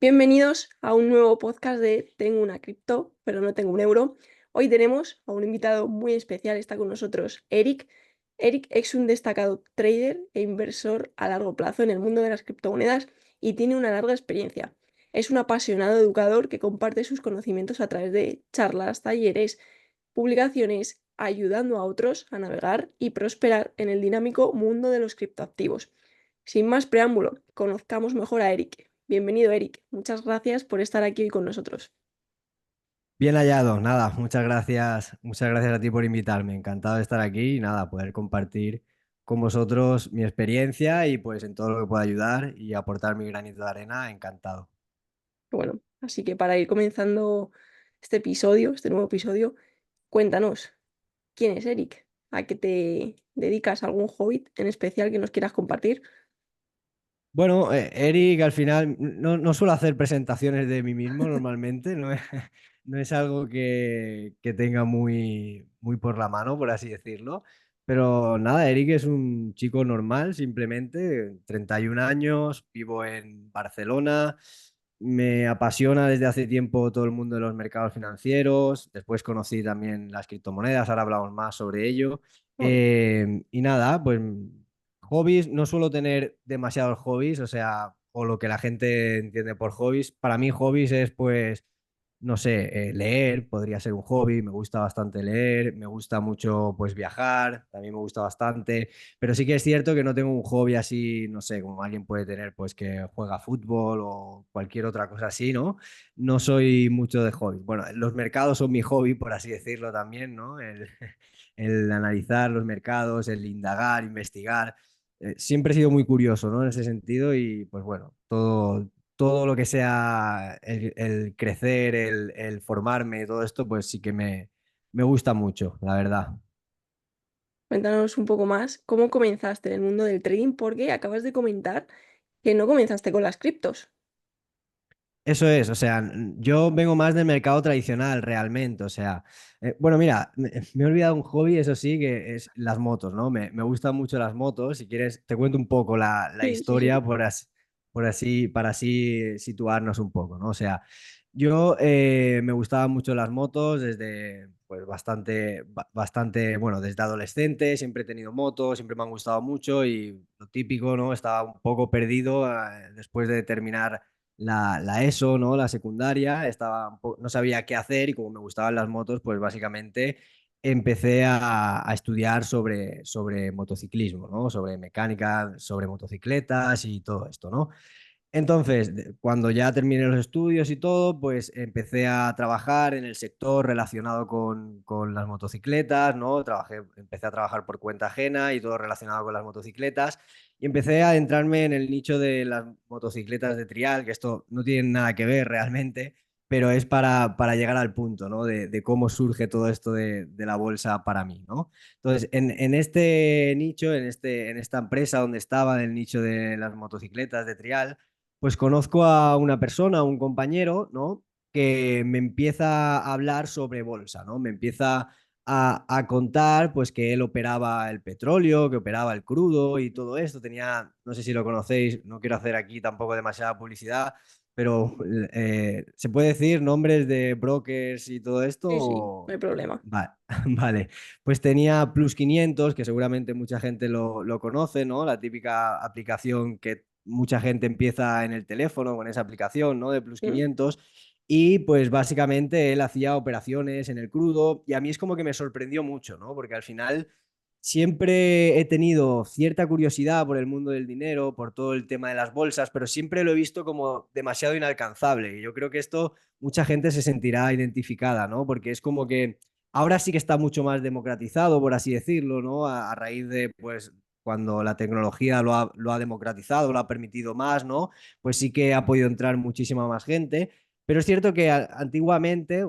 Bienvenidos a un nuevo podcast de Tengo una cripto, pero no tengo un euro. Hoy tenemos a un invitado muy especial, está con nosotros Eric. Eric es un destacado trader e inversor a largo plazo en el mundo de las criptomonedas y tiene una larga experiencia. Es un apasionado educador que comparte sus conocimientos a través de charlas, talleres, publicaciones, ayudando a otros a navegar y prosperar en el dinámico mundo de los criptoactivos. Sin más preámbulo, conozcamos mejor a Eric. Bienvenido, Eric. Muchas gracias por estar aquí hoy con nosotros. Bien hallado, nada, muchas gracias a ti por invitarme, encantado de estar aquí y nada, poder compartir con vosotros mi experiencia y pues en todo lo que pueda ayudar y aportar mi granito de arena, encantado. Bueno, así que para ir comenzando este nuevo episodio, cuéntanos, ¿quién es Eric? ¿A qué te dedicas? ¿Algún hobby en especial que nos quieras compartir? Bueno, Eric, al final no suelo hacer presentaciones de mí mismo normalmente, no es, no es algo que tenga muy por la mano, por así decirlo. Pero nada, Eric es un chico normal, simplemente, 31 años, vivo en Barcelona, me apasiona desde hace tiempo todo el mundo de los mercados financieros, después conocí también las criptomonedas, ahora hablamos más sobre ello. Bueno, Y nada, pues hobbies, no suelo tener demasiados hobbies, o sea, o lo que la gente entiende por hobbies. Para mí hobbies es pues, no sé, leer, podría ser un hobby, me gusta bastante leer, me gusta mucho pues viajar, también me gusta bastante, pero sí que es cierto que no tengo un hobby así, no sé, como alguien puede tener pues que juega fútbol o cualquier otra cosa así, ¿no? No soy mucho de hobby. Bueno, los mercados son mi hobby, por así decirlo también, ¿no? El analizar los mercados, el indagar, investigar. Siempre he sido muy curioso, ¿no? En ese sentido y pues bueno, todo lo que sea el crecer, el formarme, todo esto, pues sí que me gusta mucho, la verdad. cuéntanos un poco más cómo comenzaste en el mundo del trading, porque acabas de comentar que no comenzaste con las criptos. Eso es, o sea, yo vengo más del mercado tradicional realmente, o sea, bueno, mira, me he olvidado un hobby, eso sí, que es las motos, ¿no? Me gustan mucho las motos, si quieres te cuento un poco la Sí, sí, historia sí. para así situarnos un poco, ¿no? O sea, yo me gustaban mucho las motos desde, pues bastante, bueno, desde adolescente, siempre he tenido motos, siempre me han gustado mucho y lo típico, ¿no? Estaba un poco perdido después de terminar la ESO, ¿no? La secundaria, no sabía qué hacer y como me gustaban las motos, pues básicamente empecé a estudiar sobre motociclismo, ¿no? Sobre mecánica, sobre motocicletas y todo esto, ¿no? Entonces, cuando ya terminé los estudios y todo, pues empecé a trabajar en el sector relacionado con las motocicletas, ¿no? Empecé a trabajar por cuenta ajena y todo relacionado con las motocicletas. Y empecé a adentrarme en el nicho de las motocicletas de trial, que esto no tiene nada que ver realmente, pero es para llegar al punto, ¿no? De cómo surge todo esto de la bolsa para mí, ¿no? Entonces, en este nicho, en esta empresa donde estaba, en el nicho de las motocicletas de trial, pues conozco a una persona, un compañero, ¿no? Que me empieza a hablar sobre bolsa, ¿no? Me empieza a contar, pues, que él operaba el petróleo, que operaba el crudo y todo esto. Tenía, no sé si lo conocéis, no quiero hacer aquí tampoco demasiada publicidad, pero ¿se puede decir nombres de brokers y todo esto? Sí, sí, no hay problema. Vale, pues tenía Plus 500, que seguramente mucha gente lo conoce, ¿no? La típica aplicación que mucha gente empieza en el teléfono con esa aplicación, ¿no? De Plus Mm. 500. Y pues básicamente él hacía operaciones en el crudo y a mí es como que me sorprendió mucho, ¿no? Porque al final siempre he tenido cierta curiosidad por el mundo del dinero, por todo el tema de las bolsas, pero siempre lo he visto como demasiado inalcanzable. Y yo creo que esto mucha gente se sentirá identificada, ¿no? Porque es como que ahora sí que está mucho más democratizado, por así decirlo, ¿no? A raíz de, pues, cuando la tecnología lo ha democratizado, lo ha permitido más, ¿no? Pues sí que ha podido entrar muchísima más gente. Pero es cierto que antiguamente,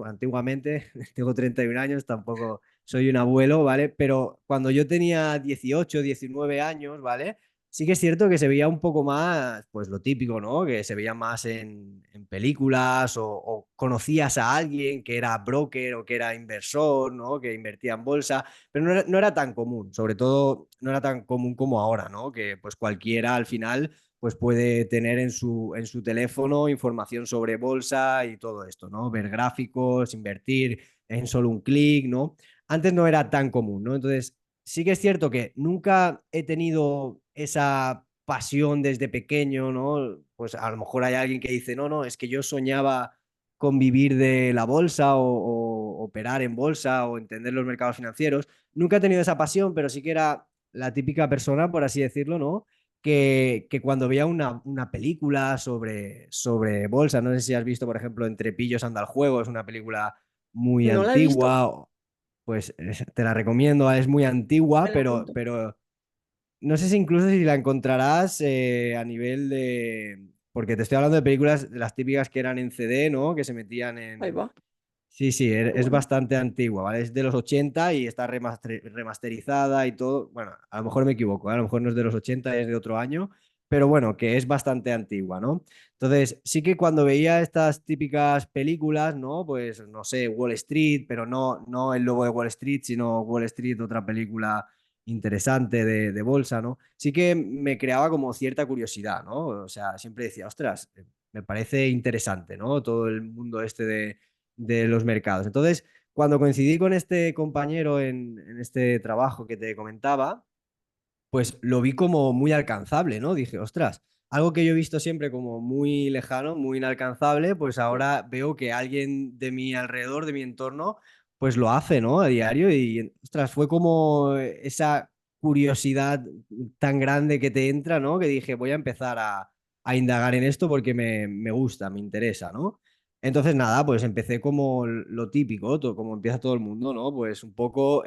tengo 31 años, tampoco soy un abuelo, ¿vale? Pero cuando yo tenía 18, 19 años, ¿vale? Sí que es cierto que se veía un poco más, pues lo típico, ¿no? Que se veía más en películas o conocías a alguien que era broker o que era inversor, ¿no? Que invertía en bolsa, pero no era tan común, sobre todo no era tan común como ahora, ¿no? Que pues cualquiera al final pues puede tener en su teléfono información sobre bolsa y todo esto, ¿no? Ver gráficos, invertir en solo un clic, ¿no? Antes no era tan común, ¿no? Entonces, sí que es cierto que nunca he tenido esa pasión desde pequeño, ¿no? Pues a lo mejor hay alguien que dice, no, no, es que yo soñaba con vivir de la bolsa o operar en bolsa o entender los mercados financieros. Nunca he tenido esa pasión, pero sí que era la típica persona, por así decirlo, ¿no? Que cuando veía una película sobre bolsa, no sé si has visto, por ejemplo, Entre pillos anda el juego, es una película muy No la he visto, antigua, pues te la recomiendo, es muy me antigua, la apunto. pero no sé si incluso si la encontrarás a nivel de... Porque te estoy hablando de películas de las típicas que eran en CD, ¿no? Que se metían Ahí en... va, Sí, sí, qué es bueno. bastante antigua, ¿vale? Es de los 80 y está remasterizada y todo. Bueno, a lo mejor me equivoco, ¿eh? A lo mejor no es de los 80, es de otro año, pero bueno, que es bastante antigua, ¿no? Entonces, sí que cuando veía estas típicas películas, ¿no? Pues, no sé, Wall Street, pero no El Lobo de Wall Street, sino Wall Street, otra película interesante de bolsa, ¿no? Sí que me creaba como cierta curiosidad, ¿no? O sea, siempre decía, ostras, me parece interesante, ¿no? Todo el mundo este de los mercados. Entonces, cuando coincidí con este compañero en este trabajo que te comentaba, pues lo vi como muy alcanzable, ¿no? Dije, ostras, algo que yo he visto siempre como muy lejano, muy inalcanzable, pues ahora veo que alguien de mi alrededor, de mi entorno, pues lo hace, ¿no? A diario y, ostras, fue como esa curiosidad tan grande que te entra, ¿no? Que dije, voy a empezar a indagar en esto porque me gusta, me interesa, ¿no? Entonces, nada, pues empecé como lo típico, como empieza todo el mundo, ¿no? Pues un poco,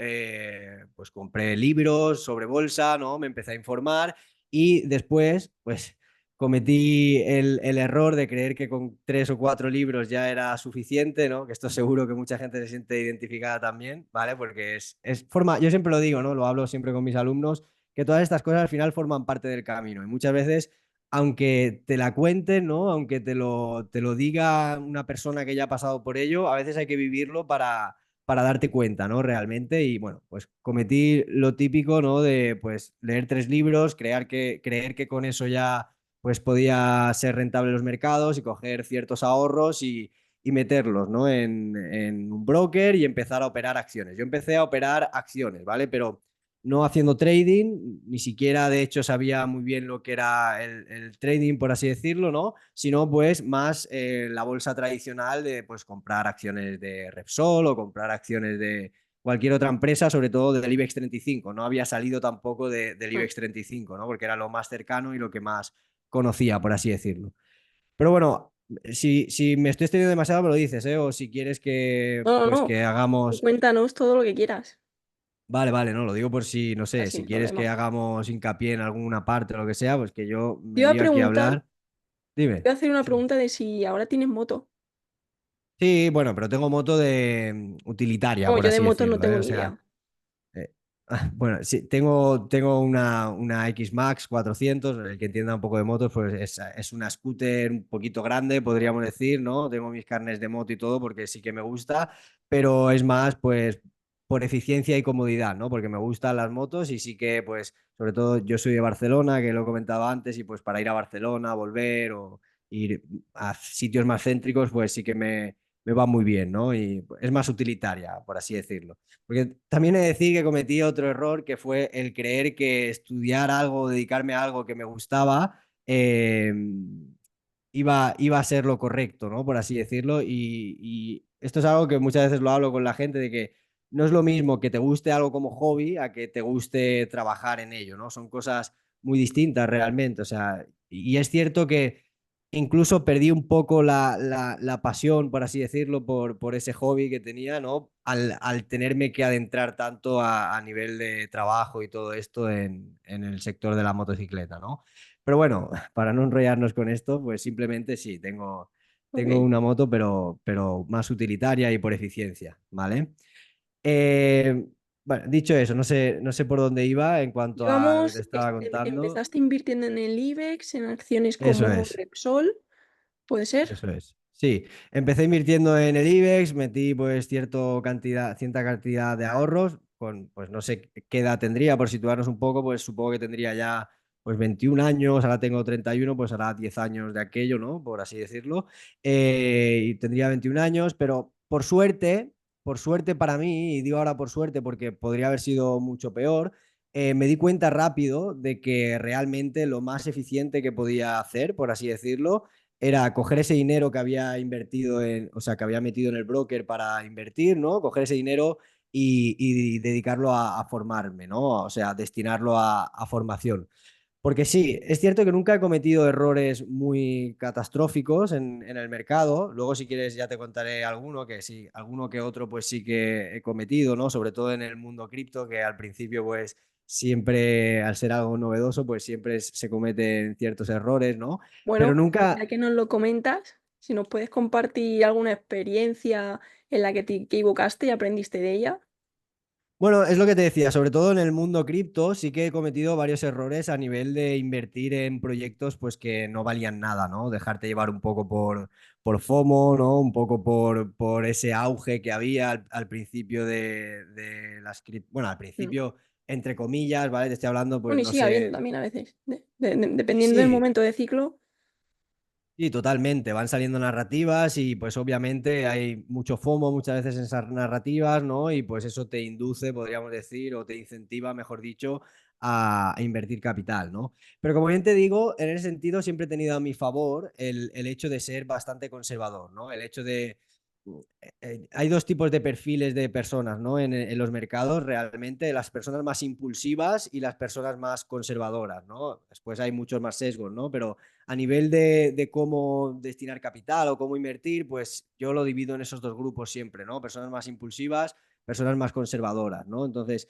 pues compré libros sobre bolsa, ¿no? Me empecé a informar y después, pues cometí el error de creer que con 3 o 4 libros ya era suficiente, ¿no? Que esto seguro que mucha gente se siente identificada también, ¿vale? Porque es forma, yo siempre lo digo, ¿no? Lo hablo siempre con mis alumnos, que todas estas cosas al final forman parte del camino y muchas veces aunque te la cuenten, ¿no? Aunque te lo diga una persona que ya ha pasado por ello, a veces hay que vivirlo para darte cuenta, ¿no? Realmente. Y bueno, pues cometí lo típico, ¿no? De pues leer 3 libros, creer que con eso ya pues podía ser rentable los mercados y coger ciertos ahorros y meterlos, ¿no? En un broker y empezar a operar acciones. Yo empecé a operar acciones, ¿vale? Pero no haciendo trading, ni siquiera de hecho sabía muy bien lo que era el trading, por así decirlo, ¿no? Sino pues más la bolsa tradicional de pues comprar acciones de Repsol o comprar acciones de cualquier otra empresa, sobre todo del IBEX 35. No había salido tampoco del Mm. IBEX 35, ¿no? Porque era lo más cercano y lo que más conocía, por así decirlo. Pero bueno, si me estoy extendiendo demasiado, me lo dices, ¿eh? O si quieres que, No, no, pues, no. que hagamos... Cuéntanos todo lo que quieras, Vale, vale, no, lo digo por si, no sé, si sin quieres que problema. hagamos hincapié en alguna parte o lo que sea, pues que yo Te me iba a lío aquí a preguntar, hablar. te Dime. iba a hacer una Sí. pregunta de si ahora tienes moto. Sí, bueno, pero tengo moto de utilitaria, No, por yo de así moto no decirlo, ¿eh? tengo O ni sea, idea. eh, bueno, sí, tengo una X-Max 400, el que entienda un poco de motos, pues es una scooter un poquito grande, podríamos decir, ¿no? Tengo mis carnes de moto y todo porque sí que me gusta, pero es más, pues, por eficiencia y comodidad, ¿no? Porque me gustan las motos y sí que, pues, sobre todo yo soy de Barcelona, que lo he comentado antes, y pues para ir a Barcelona, volver o ir a sitios más céntricos, pues sí que me va muy bien, ¿no? Y es más utilitaria, por así decirlo. Porque también he de decir que cometí otro error que fue el creer que estudiar algo, dedicarme a algo que me gustaba, iba a ser lo correcto, ¿no? Por así decirlo. Y esto es algo que muchas veces lo hablo con la gente, de que no es lo mismo que te guste algo como hobby a que te guste trabajar en ello, ¿no? Son cosas muy distintas realmente. O sea, y es cierto que incluso perdí un poco la pasión, por así decirlo, por ese hobby que tenía, ¿no? Al tenerme que adentrar tanto a nivel de trabajo y todo esto en el sector de la motocicleta, ¿no? Pero bueno, para no enrollarnos con esto, pues simplemente sí, tengo Ok. una moto, pero más utilitaria y por eficiencia, ¿vale? Bueno, dicho eso, no sé por dónde iba en cuanto a lo que te Digamos, estaba contando. empezaste invirtiendo en el IBEX, en acciones Eso como es. Repsol, ¿puede ser? Eso es. Sí, empecé invirtiendo en el IBEX, metí pues cierta cantidad de ahorros, con pues no sé qué edad tendría, por situarnos un poco, pues supongo que tendría ya pues 21 años, ahora tengo 31, pues hará 10 años de aquello, ¿no? Por así decirlo. Y tendría 21 años, pero por suerte para mí, y digo ahora por suerte porque podría haber sido mucho peor, me di cuenta rápido de que realmente lo más eficiente que podía hacer, por así decirlo, era coger ese dinero que había invertido en, o sea, que había metido en el broker para invertir, ¿no? Coger ese dinero y dedicarlo a formarme, ¿no? O sea, destinarlo a formación. Porque sí, es cierto que nunca he cometido errores muy catastróficos en el mercado. Luego, si quieres, ya te contaré alguno que sí, alguno que otro, pues sí que he cometido, ¿no? Sobre todo en el mundo cripto, que al principio, pues siempre, al ser algo novedoso, pues siempre se cometen ciertos errores, ¿no? Pero Bueno, ya nunca, que nos lo comentas, si nos puedes compartir alguna experiencia en la que te equivocaste y aprendiste de ella. bueno, es lo que te decía, sobre todo en el mundo cripto sí que he cometido varios errores a nivel de invertir en proyectos pues que no valían nada, ¿no? Dejarte llevar un poco por FOMO, ¿no? Un poco por ese auge que había al principio de las cripto, bueno, al Mm. principio, entre comillas, ¿vale? Te estoy hablando, pues Bueno, y no sigue habiendo sé. también a veces, dependiendo del Sí, momento de ciclo. sí, totalmente. Van saliendo narrativas y pues obviamente hay mucho FOMO muchas veces en esas narrativas, ¿no? Y pues eso te induce, podríamos decir, o te incentiva, mejor dicho, a invertir capital, ¿no? Pero como bien te digo, en ese sentido siempre he tenido a mi favor el hecho de ser bastante conservador, ¿no? El hecho de hay dos tipos de perfiles de personas, ¿no? En los mercados realmente, las personas más impulsivas y las personas más conservadoras, ¿no? Después hay muchos más sesgos, ¿no? Pero a nivel de cómo destinar capital o cómo invertir, pues yo lo divido en esos dos grupos siempre, ¿no? Personas más impulsivas, personas más conservadoras, ¿no? Entonces,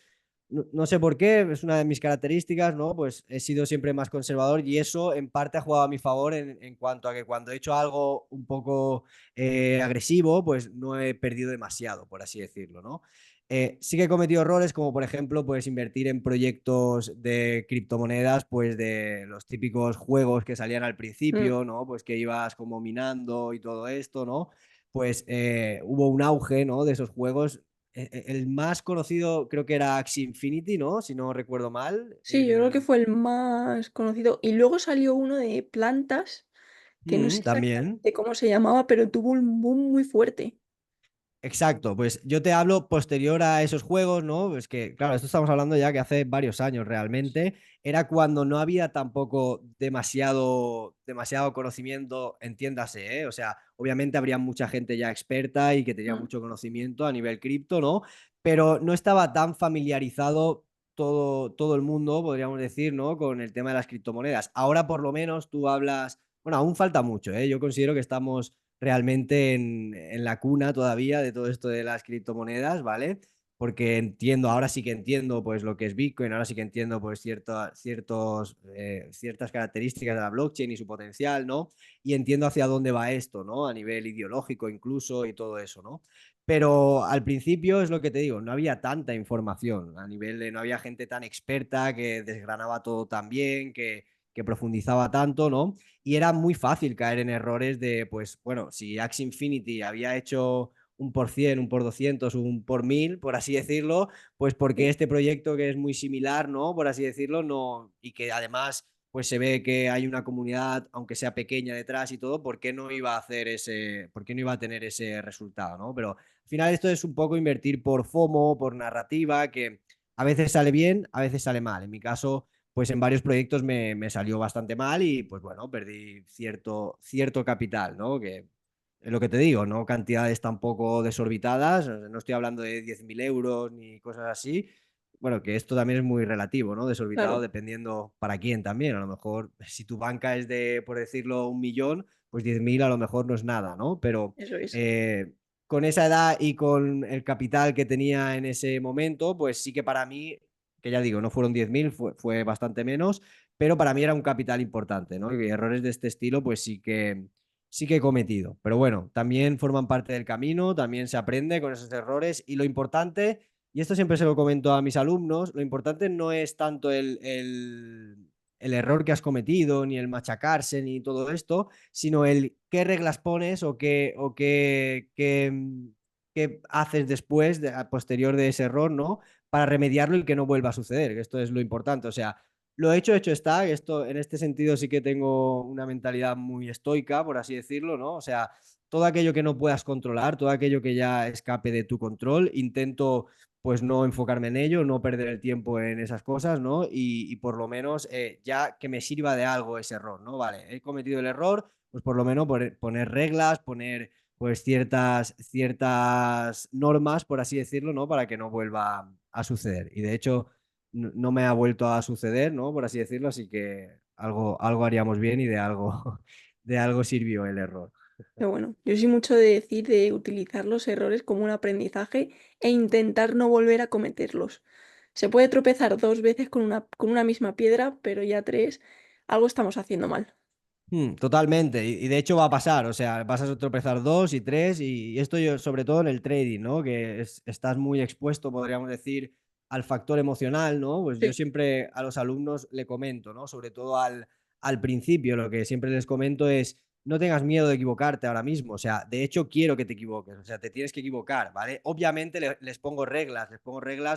no sé por qué, es una de mis características, ¿no? Pues he sido siempre más conservador y eso en parte ha jugado a mi favor en cuanto a que cuando he hecho algo un poco agresivo, pues no he perdido demasiado, por así decirlo, ¿no? Sí que he cometido errores como por ejemplo pues invertir en proyectos de criptomonedas pues de los típicos juegos que salían al Mm. principio, ¿no? Pues que ibas como minando y todo esto, ¿no? Pues hubo un auge, ¿no? De esos juegos. El más conocido creo que era Axie Infinity, ¿no? Si no recuerdo mal. Sí, yo creo que fue el más conocido. Y luego salió uno de plantas, que no sé También. exactamente cómo se llamaba, pero tuvo un boom muy fuerte. Exacto, pues yo te hablo posterior a esos juegos, ¿no? Es que, claro, esto estamos hablando ya que hace varios años realmente, era cuando no había tampoco demasiado conocimiento, entiéndase, ¿eh? O sea, obviamente habría mucha gente ya experta y que tenía Mm. mucho conocimiento a nivel cripto, ¿no? Pero no estaba tan familiarizado todo el mundo, podríamos decir, ¿no? Con el tema de las criptomonedas. Ahora por lo menos tú hablas, bueno, aún falta mucho, ¿eh? Yo considero que estamos realmente en la cuna todavía de todo esto de las criptomonedas, ¿vale? Porque entiendo, ahora sí que entiendo pues lo que es Bitcoin, ahora sí que entiendo pues ciertas características de la blockchain y su potencial, ¿no? Y entiendo hacia dónde va esto, ¿no? A nivel ideológico incluso y todo eso, ¿no? Pero al principio es lo que te digo, no había tanta información, a nivel de no había gente tan experta que desgranaba todo tan bien, que profundizaba tanto, ¿no? Y era muy fácil caer en errores de, pues, bueno, si Axie Infinity había hecho un por 100, un por 200, un por 1000, por así decirlo, pues porque Sí, este proyecto que es muy similar, ¿no? Por así decirlo, no, y que además pues se ve que hay una comunidad, aunque sea pequeña detrás y todo, ¿por qué no iba a hacer por qué no iba a tener ese resultado, ¿no? Pero al final esto es un poco invertir por FOMO, por narrativa, que a veces sale bien, a veces sale mal. En mi caso, pues en varios proyectos me salió bastante mal y pues bueno, perdí cierto capital, ¿no? Que es lo que te digo, no cantidades tampoco desorbitadas, no estoy hablando de 10.000 euros ni cosas así. Bueno, que esto también es muy relativo, ¿no? Desorbitado claro, dependiendo para quién también. A lo mejor si tu banca es de, por decirlo, 1.000.000, pues 10.000 a lo mejor no es nada, ¿no? Pero eso es. eh, con esa edad y con el capital que tenía en ese momento, pues sí que para mí, que ya digo, no fueron 10.000, fue bastante menos, pero para mí era un capital importante, ¿no? Y errores de este estilo, pues sí que he cometido. Pero bueno, también forman parte del camino, también se aprende con esos errores y lo importante, y esto siempre se lo comento a mis alumnos, lo importante no es tanto el error que has cometido, ni el machacarse, ni todo esto, sino el qué reglas pones qué haces después, a posterior de ese error, ¿no? Para remediarlo y que no vuelva a suceder, que esto es lo importante. O sea, Lo hecho está. Esto, en este sentido sí que tengo una mentalidad muy estoica, por así decirlo, ¿no? O sea, todo aquello que no puedas controlar, todo aquello que ya escape de tu control, intento pues no enfocarme en ello, no perder el tiempo en esas cosas, ¿no? Y por lo menos ya que me sirva de algo ese error, ¿no? Vale, he cometido el error, pues por lo menos poner reglas, poner pues ciertas normas, por así decirlo, ¿no? Para que no vuelva a suceder. Y de hecho no me ha vuelto a suceder, ¿no? Por así decirlo, así que algo haríamos bien y de algo, de algo sirvió el error. Pero bueno, yo soy mucho de decir de utilizar los errores como un aprendizaje e intentar no volver a cometerlos. Se puede tropezar 2 veces con una misma piedra, pero ya tres, algo estamos haciendo mal. Totalmente, y de hecho va a pasar, o sea, vas a tropezar dos y tres, y esto yo, sobre todo en el trading, ¿no? Que estás muy expuesto, podríamos decir, al factor emocional, ¿no? Pues yo Sí. siempre a los alumnos le comento, ¿no? Sobre todo al principio, lo que siempre les comento es, no tengas miedo de equivocarte ahora mismo, o sea, de hecho quiero que te equivoques, o sea, te tienes que equivocar, ¿vale? Obviamente les pongo reglas,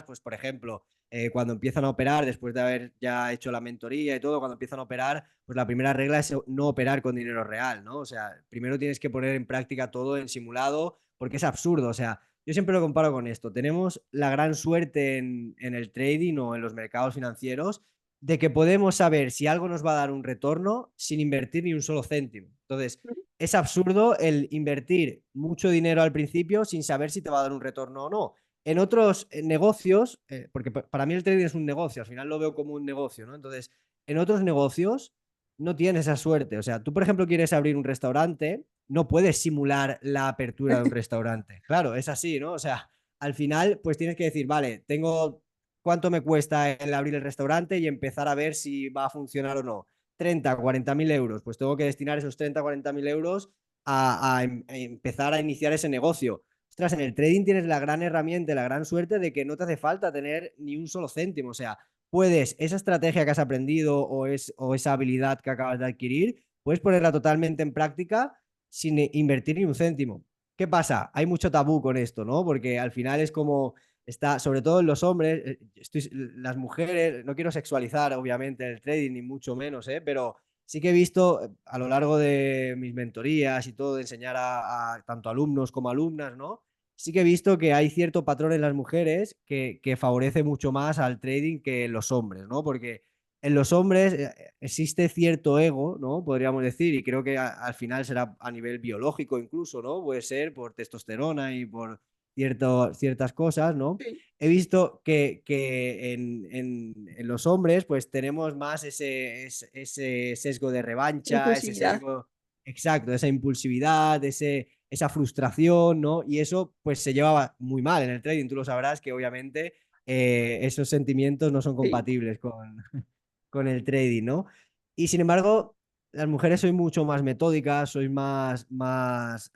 pues por ejemplo, cuando empiezan a operar, después de haber ya hecho la mentoría y todo, cuando empiezan a operar, pues la primera regla es no operar con dinero real, ¿no? O sea, primero tienes que poner en práctica todo en simulado, porque es absurdo, o sea, yo siempre lo comparo con esto. Tenemos la gran suerte en el trading o en los mercados financieros de que podemos saber si algo nos va a dar un retorno sin invertir ni un solo céntimo. Entonces, es absurdo el invertir mucho dinero al principio sin saber si te va a dar un retorno o no. En otros negocios, porque para mí el trading es un negocio, al final lo veo como un negocio, ¿no? Entonces, en otros negocios no tienes esa suerte. O sea, tú, por ejemplo, quieres abrir un restaurante, no puedes simular la apertura de un restaurante. Claro, es así, ¿no? O sea, al final, pues tienes que decir, vale, tengo cuánto me cuesta el abrir el restaurante y empezar a ver si va a funcionar o no. 30, 40 mil euros, pues tengo que destinar esos 30, 40 mil euros a empezar a iniciar ese negocio. Ostras, en el trading tienes la gran herramienta, la gran suerte de que no te hace falta tener ni un solo céntimo. O sea, puedes, esa estrategia que has aprendido o esa habilidad que acabas de adquirir, puedes ponerla totalmente en práctica sin invertir ni un céntimo. ¿Qué pasa? Hay mucho tabú con esto, ¿no? Porque al final es como está, sobre todo en los hombres, las mujeres, no quiero sexualizar obviamente el trading ni mucho menos, pero sí que he visto a lo largo de mis mentorías y todo, de enseñar a tanto alumnos como alumnas, ¿no? Sí que he visto que hay cierto patrón en las mujeres que favorece mucho más al trading que en los hombres, ¿no? Porque en los hombres existe cierto ego, ¿no? Podríamos decir, y creo que al final será a nivel biológico incluso, ¿no? Puede ser por testosterona y por ciertas cosas, ¿no? Sí. He visto que en los hombres pues tenemos más ese sesgo de revancha, ese Impulsividad. sesgo exacto, esa impulsividad, esa frustración, ¿no? Y eso pues se llevaba muy mal en el trading, tú lo sabrás que obviamente esos sentimientos no son Sí. compatibles con el trading, ¿no? Y sin embargo, las mujeres sois mucho más metódicas, sois más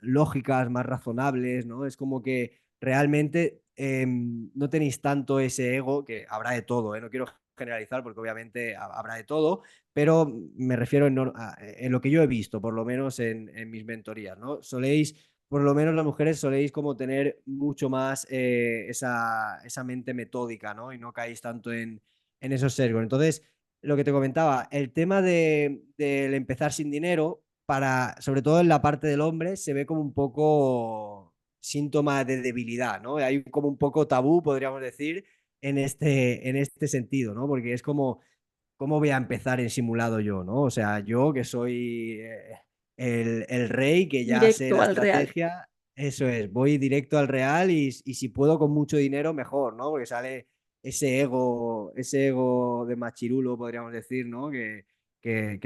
lógicas, más razonables, ¿no? Es como que realmente no tenéis tanto ese ego, que habrá de todo, ¿eh? No quiero generalizar porque obviamente habrá de todo, pero me refiero en lo que yo he visto, por lo menos en mis mentorías, ¿no? Soléis, por lo menos las mujeres soléis como tener mucho más esa mente metódica, ¿no? Y no caéis tanto en esos sesgos. Entonces, lo que te comentaba, el tema del empezar sin dinero, sobre todo en la parte del hombre, se ve como un poco síntoma de debilidad, ¿no? Hay como un poco tabú, podríamos decir, en este sentido, ¿no? Porque es como, ¿cómo voy a empezar en simulado yo, ¿no? O sea, yo que soy el rey, que ya sé Directo la al real. estrategia, eso es, voy directo al real y si puedo con mucho dinero, mejor, ¿no? Porque sale ese ego de machirulo, podríamos decir, ¿no? Que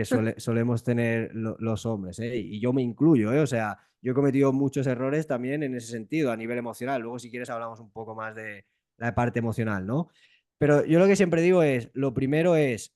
solemos tener los hombres, ¿eh? Y yo me incluyo, ¿eh? O sea, yo he cometido muchos errores también en ese sentido, a nivel emocional. Luego, si quieres, hablamos un poco más de la parte emocional, ¿no? Pero yo lo que siempre digo es, lo primero es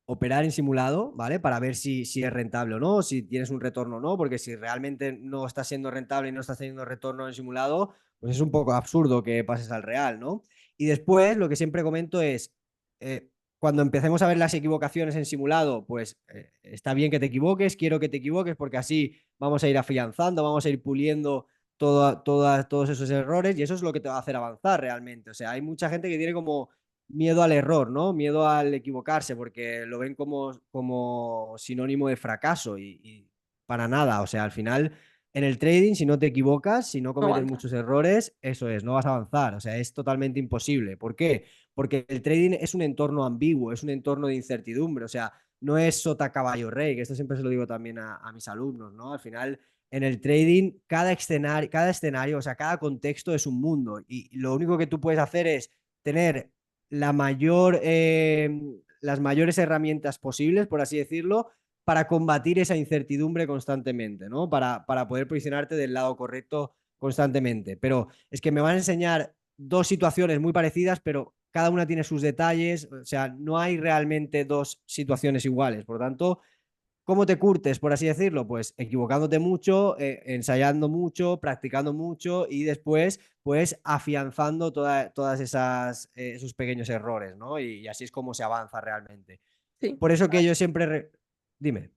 operar en simulado, ¿vale? Para ver si es rentable o no, si tienes un retorno o no, porque si realmente no está siendo rentable y no estás teniendo retorno en simulado, pues es un poco absurdo que pases al real, ¿no? Y después, lo que siempre comento es, eh, cuando empecemos a ver las equivocaciones en simulado, pues está bien que te equivoques, quiero que te equivoques porque así vamos a ir afianzando, vamos a ir puliendo todos esos errores y eso es lo que te va a hacer avanzar realmente. O sea, hay mucha gente que tiene como miedo al error, ¿no? Miedo al equivocarse, porque lo ven como sinónimo de fracaso y para nada. O sea, al final, en el trading, si no te equivocas, si no No cometes avanzas. muchos errores, eso es, no vas a avanzar. O sea, es totalmente imposible. ¿Por qué? Porque el trading es un entorno ambiguo, es un entorno de incertidumbre. O sea, no es sota caballo rey, que esto siempre se lo digo también a mis alumnos, ¿no? Al final, en el trading, cada escenario, o sea, cada contexto es un mundo y lo único que tú puedes hacer es tener la mayor, las mayores herramientas posibles, por así decirlo, para combatir esa incertidumbre constantemente, ¿no? Para poder posicionarte del lado correcto constantemente. Pero es que me van a enseñar dos situaciones muy parecidas, pero cada una tiene sus detalles, o sea, no hay realmente dos situaciones iguales. Por lo tanto, ¿cómo te curtes, por así decirlo? Pues equivocándote mucho, ensayando mucho, practicando mucho y después, pues afianzando todas esos pequeños errores, ¿no? Y así es como se avanza realmente. Sí. Por eso que yo siempre... Dime.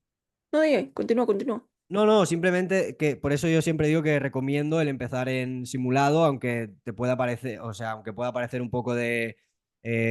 No, continúa, continúa. No, no, simplemente que por eso yo siempre digo que recomiendo el empezar en simulado, aunque te pueda parecer, o sea, aunque pueda parecer un poco de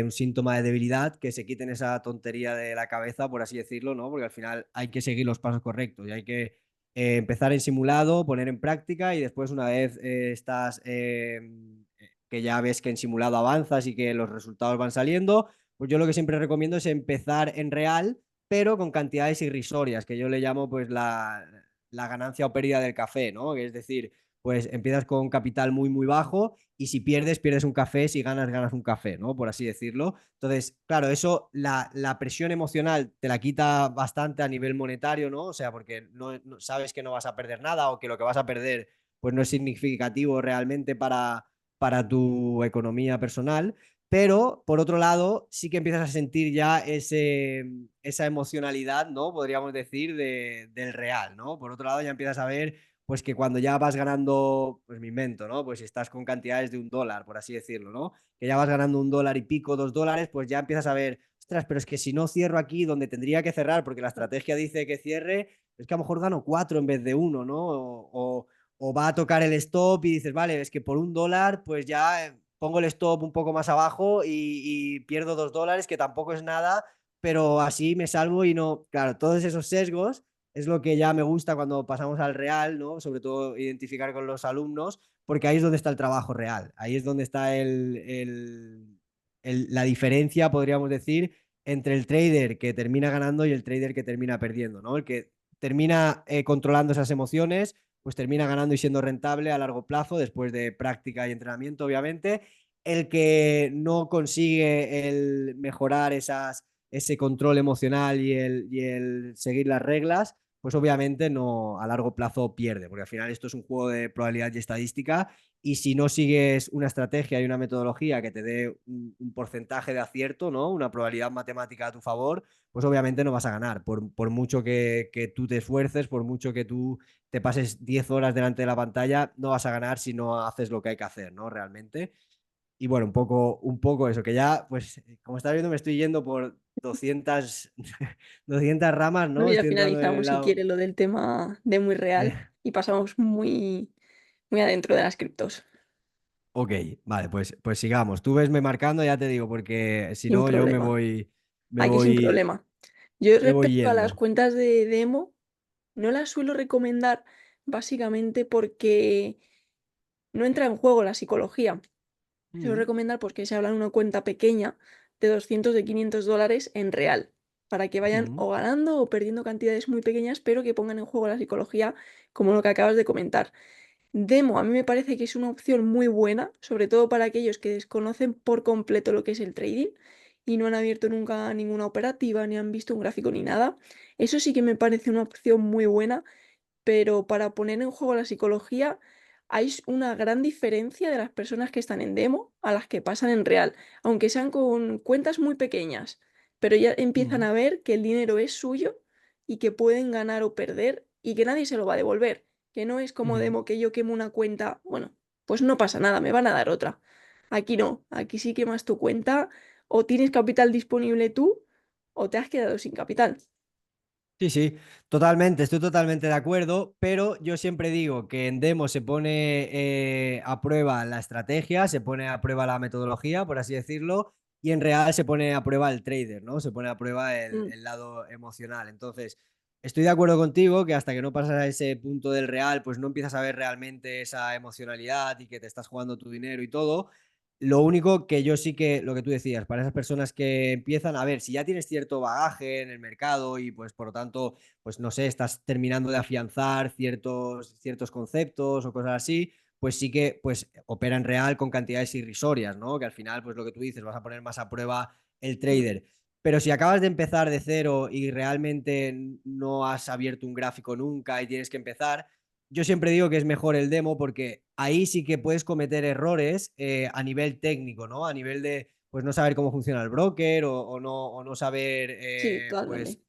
un síntoma de debilidad, que se quiten esa tontería de la cabeza, por así decirlo, ¿no? Porque al final hay que seguir los pasos correctos y hay que empezar en simulado, poner en práctica y después una vez estás, que ya ves que en simulado avanzas y que los resultados van saliendo, pues yo lo que siempre recomiendo es empezar en real pero con cantidades irrisorias, que yo le llamo pues la ganancia o pérdida del café, ¿no? Que es decir, pues empiezas con un capital muy, muy bajo y si pierdes, pierdes un café, si ganas, ganas un café, ¿no? Por así decirlo. Entonces, claro, eso, la presión emocional te la quita bastante a nivel monetario, ¿no? O sea, porque no sabes que no vas a perder nada o que lo que vas a perder pues no es significativo realmente para tu economía personal. Pero, por otro lado, sí que empiezas a sentir ya esa emocionalidad, ¿no? Podríamos decir, del real, ¿no? Por otro lado, ya empiezas a ver, pues que cuando ya vas ganando, pues me invento, ¿no? Pues si estás con cantidades de $1, por así decirlo, ¿no? Que ya vas ganando $1 y pico, $2, pues ya empiezas a ver, ostras, pero es que si no cierro aquí donde tendría que cerrar, porque la estrategia dice que cierre, es que a lo mejor gano 4 en vez de uno, ¿no? O va a tocar el stop y dices, vale, es que por $1, pues ya pongo el stop un poco más abajo y pierdo $2, que tampoco es nada, pero así me salvo y no, claro, todos esos sesgos es lo que ya me gusta cuando pasamos al real, ¿no? Sobre todo identificar con los alumnos, porque ahí es donde está el trabajo real, ahí es donde está la diferencia, podríamos decir, entre el trader que termina ganando y el trader que termina perdiendo, ¿no? El que termina controlando esas emociones, pues termina ganando y siendo rentable a largo plazo después de práctica y entrenamiento, obviamente. El que no consigue el mejorar ese control emocional y el seguir las reglas, pues obviamente no a largo plazo pierde, porque al final esto es un juego de probabilidad y estadística y si no sigues una estrategia y una metodología que te dé un porcentaje de acierto, ¿no? Una probabilidad matemática a tu favor, pues obviamente no vas a ganar. Por mucho que tú te esfuerces, por mucho que tú te pases 10 horas delante de la pantalla, no vas a ganar si no haces lo que hay que hacer, ¿no? Realmente. Y bueno, un poco eso, que ya, pues, como estás viendo, me estoy yendo por 200, 200 ramas, Bueno, ¿no? ya Estoy entrando en el finalizamos, si lado. quieres, lo del tema de muy real eh, y pasamos muy, muy adentro de las criptos. ok, vale, pues sigamos. Tú vesme marcando, ya te digo, porque si Sin no, yo me problema. voy, me Aquí sin voy, problema. Yo me voy respecto a las yendo. cuentas de demo, no las suelo recomendar básicamente porque no entra en juego la psicología. Suelo Mm, recomendar pues que se habla de una cuenta pequeña de 200 de $500 en real, para que vayan mm, o ganando o perdiendo cantidades muy pequeñas, pero que pongan en juego la psicología, como lo que acabas de comentar. Demo, a mí me parece que es una opción muy buena, sobre todo para aquellos que desconocen por completo lo que es el trading y no han abierto nunca ninguna operativa, ni han visto un gráfico ni nada. Eso sí que me parece una opción muy buena, pero para poner en juego la psicología hay una gran diferencia de las personas que están en demo a las que pasan en real, aunque sean con cuentas muy pequeñas, pero ya empiezan mm, a ver que el dinero es suyo y que pueden ganar o perder y que nadie se lo va a devolver, que no es como mm. demo que yo quemo una cuenta, bueno, pues no pasa nada, me van a dar otra. Aquí no, aquí sí quemas tu cuenta o tienes capital disponible tú o te has quedado sin capital. Sí, sí, totalmente, estoy totalmente de acuerdo, pero yo siempre digo que en demo se pone a prueba la estrategia, se pone a prueba la metodología, por así decirlo, y en real se pone a prueba el trader, ¿no? Se pone a prueba Mm, el lado emocional. Entonces, estoy de acuerdo contigo que hasta que no pasas a ese punto del real, pues no empiezas a ver realmente esa emocionalidad y que te estás jugando tu dinero y todo. Lo único que yo sí que, lo que tú decías, para esas personas que empiezan a ver, si ya tienes cierto bagaje en el mercado y pues por lo tanto, pues no sé, estás terminando de afianzar ciertos conceptos o cosas así, pues sí que pues opera en real con cantidades irrisorias, ¿no? Que al final, pues lo que tú dices, vas a poner más a prueba el mm, trader. Pero si acabas de empezar de cero y realmente no has abierto un gráfico nunca y tienes que empezar, yo siempre digo que es mejor el demo porque ahí sí que puedes cometer errores a nivel técnico, ¿no? A nivel de, pues no saber cómo funciona el broker o no saber, sí, pues totalmente.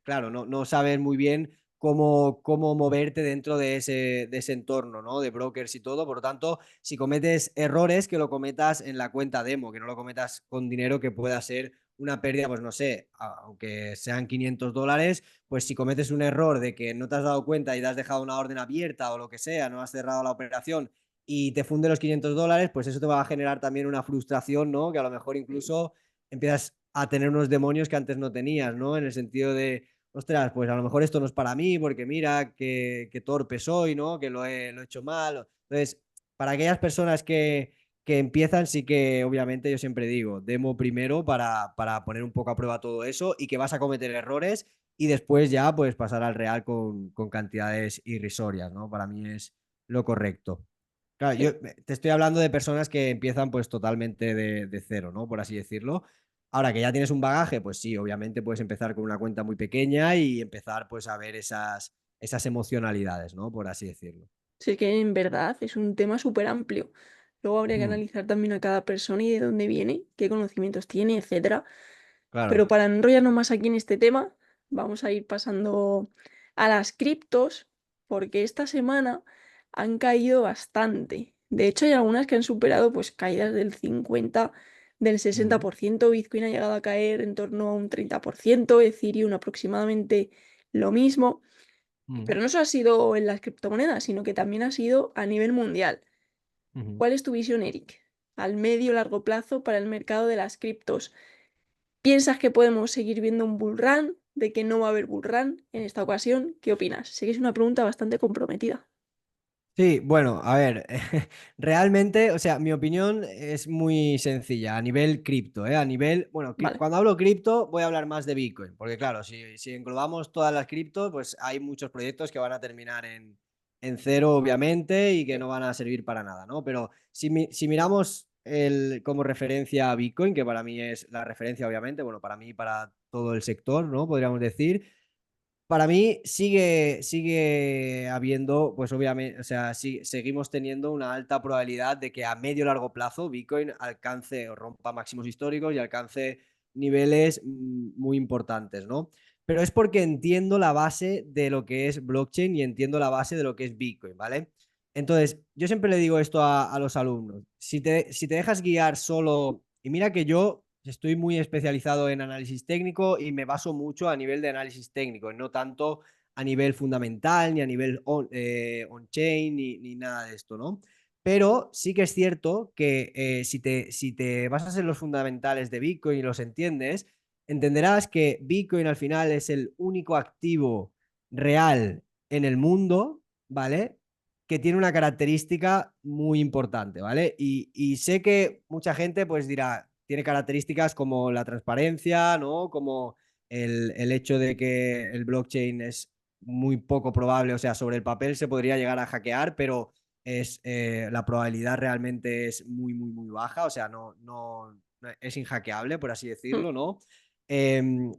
claro, no sabes muy bien cómo moverte dentro de ese entorno, ¿no? De brokers y todo. Por lo tanto, si cometes errores, que lo cometas en la cuenta demo, que no lo cometas con dinero que pueda ser una pérdida, pues no sé, aunque sean $500, pues si cometes un error de que no te has dado cuenta y te has dejado una orden abierta o lo que sea, no has cerrado la operación y te funde los $500, pues eso te va a generar también una frustración, ¿no? Que a lo mejor Sí, incluso empiezas a tener unos demonios que antes no tenías, ¿no? En el sentido de, ostras, pues a lo mejor esto no es para mí porque mira que torpe soy, ¿no? Que lo he hecho mal. Entonces, para aquellas personas que empiezan, sí que obviamente yo siempre digo, demo primero para poner un poco a prueba todo eso y que vas a cometer errores y después ya pues pasar al real con cantidades irrisorias, ¿no? Para mí es lo correcto. Claro, sí. yo te estoy hablando de personas que empiezan pues totalmente de cero, ¿no? Por así decirlo. Ahora que ya tienes un bagaje, pues sí, obviamente puedes empezar con una cuenta muy pequeña y empezar pues a ver esas emocionalidades, ¿no? Por así decirlo. Sí, es que en verdad es un tema súper amplio. Luego habría que Mm, analizar también a cada persona y de dónde viene, qué conocimientos tiene, etcétera. claro. Pero para no enrollarnos más aquí en este tema, vamos a ir pasando a las criptos, porque esta semana han caído bastante. De hecho, hay algunas que han superado pues caídas del 50, del Mm, 60%. Bitcoin ha llegado a caer en torno a un 30%, Ethereum aproximadamente lo mismo. mm, Pero no solo ha sido en las criptomonedas, sino que también ha sido a nivel mundial. mm. ¿Cuál es tu visión, Eric, al medio y largo plazo para el mercado de las criptos? ¿Piensas que podemos seguir viendo un bull run? ¿De que no va a haber bull run en esta ocasión? ¿Qué opinas? Sé que es una pregunta bastante comprometida. Sí, bueno, a ver, realmente, o sea, mi opinión es muy sencilla a nivel cripto, ¿eh? A nivel, bueno, Vale, cuando hablo cripto voy a hablar más de Bitcoin, porque claro, si englobamos todas las criptos, pues hay muchos proyectos que van a terminar en cero, obviamente, y que sí, no van a servir para nada, ¿no? Pero si miramos como referencia a Bitcoin, que para mí es la referencia, obviamente, bueno, para mí y para todo el sector, ¿no? Podríamos decir. Para mí sigue habiendo, pues obviamente, o sea, seguimos teniendo una alta probabilidad de que a medio largo plazo Bitcoin alcance o rompa máximos históricos y alcance niveles muy importantes, ¿no? Pero es porque entiendo la base de lo que es blockchain y entiendo la base de lo que es Bitcoin, ¿vale? Entonces, yo siempre le digo esto a los alumnos, si te dejas guiar solo, y mira que yo estoy muy especializado en análisis técnico y me baso mucho a nivel de análisis técnico, no tanto a nivel fundamental, ni a nivel on-chain, ni nada de esto, ¿no? Pero sí que es cierto que si te basas en los fundamentales de Bitcoin y los entiendes, entenderás que Bitcoin al final es el único activo real en el mundo, ¿vale? Que tiene una característica muy importante, ¿vale? Y sé que mucha gente pues dirá, tiene características como la transparencia, ¿no? Como el hecho de que el blockchain es muy poco probable, o sea, sobre el papel se podría llegar a hackear, pero la probabilidad realmente es muy baja, o sea, no es inhackeable, por así mm, decirlo, ¿no?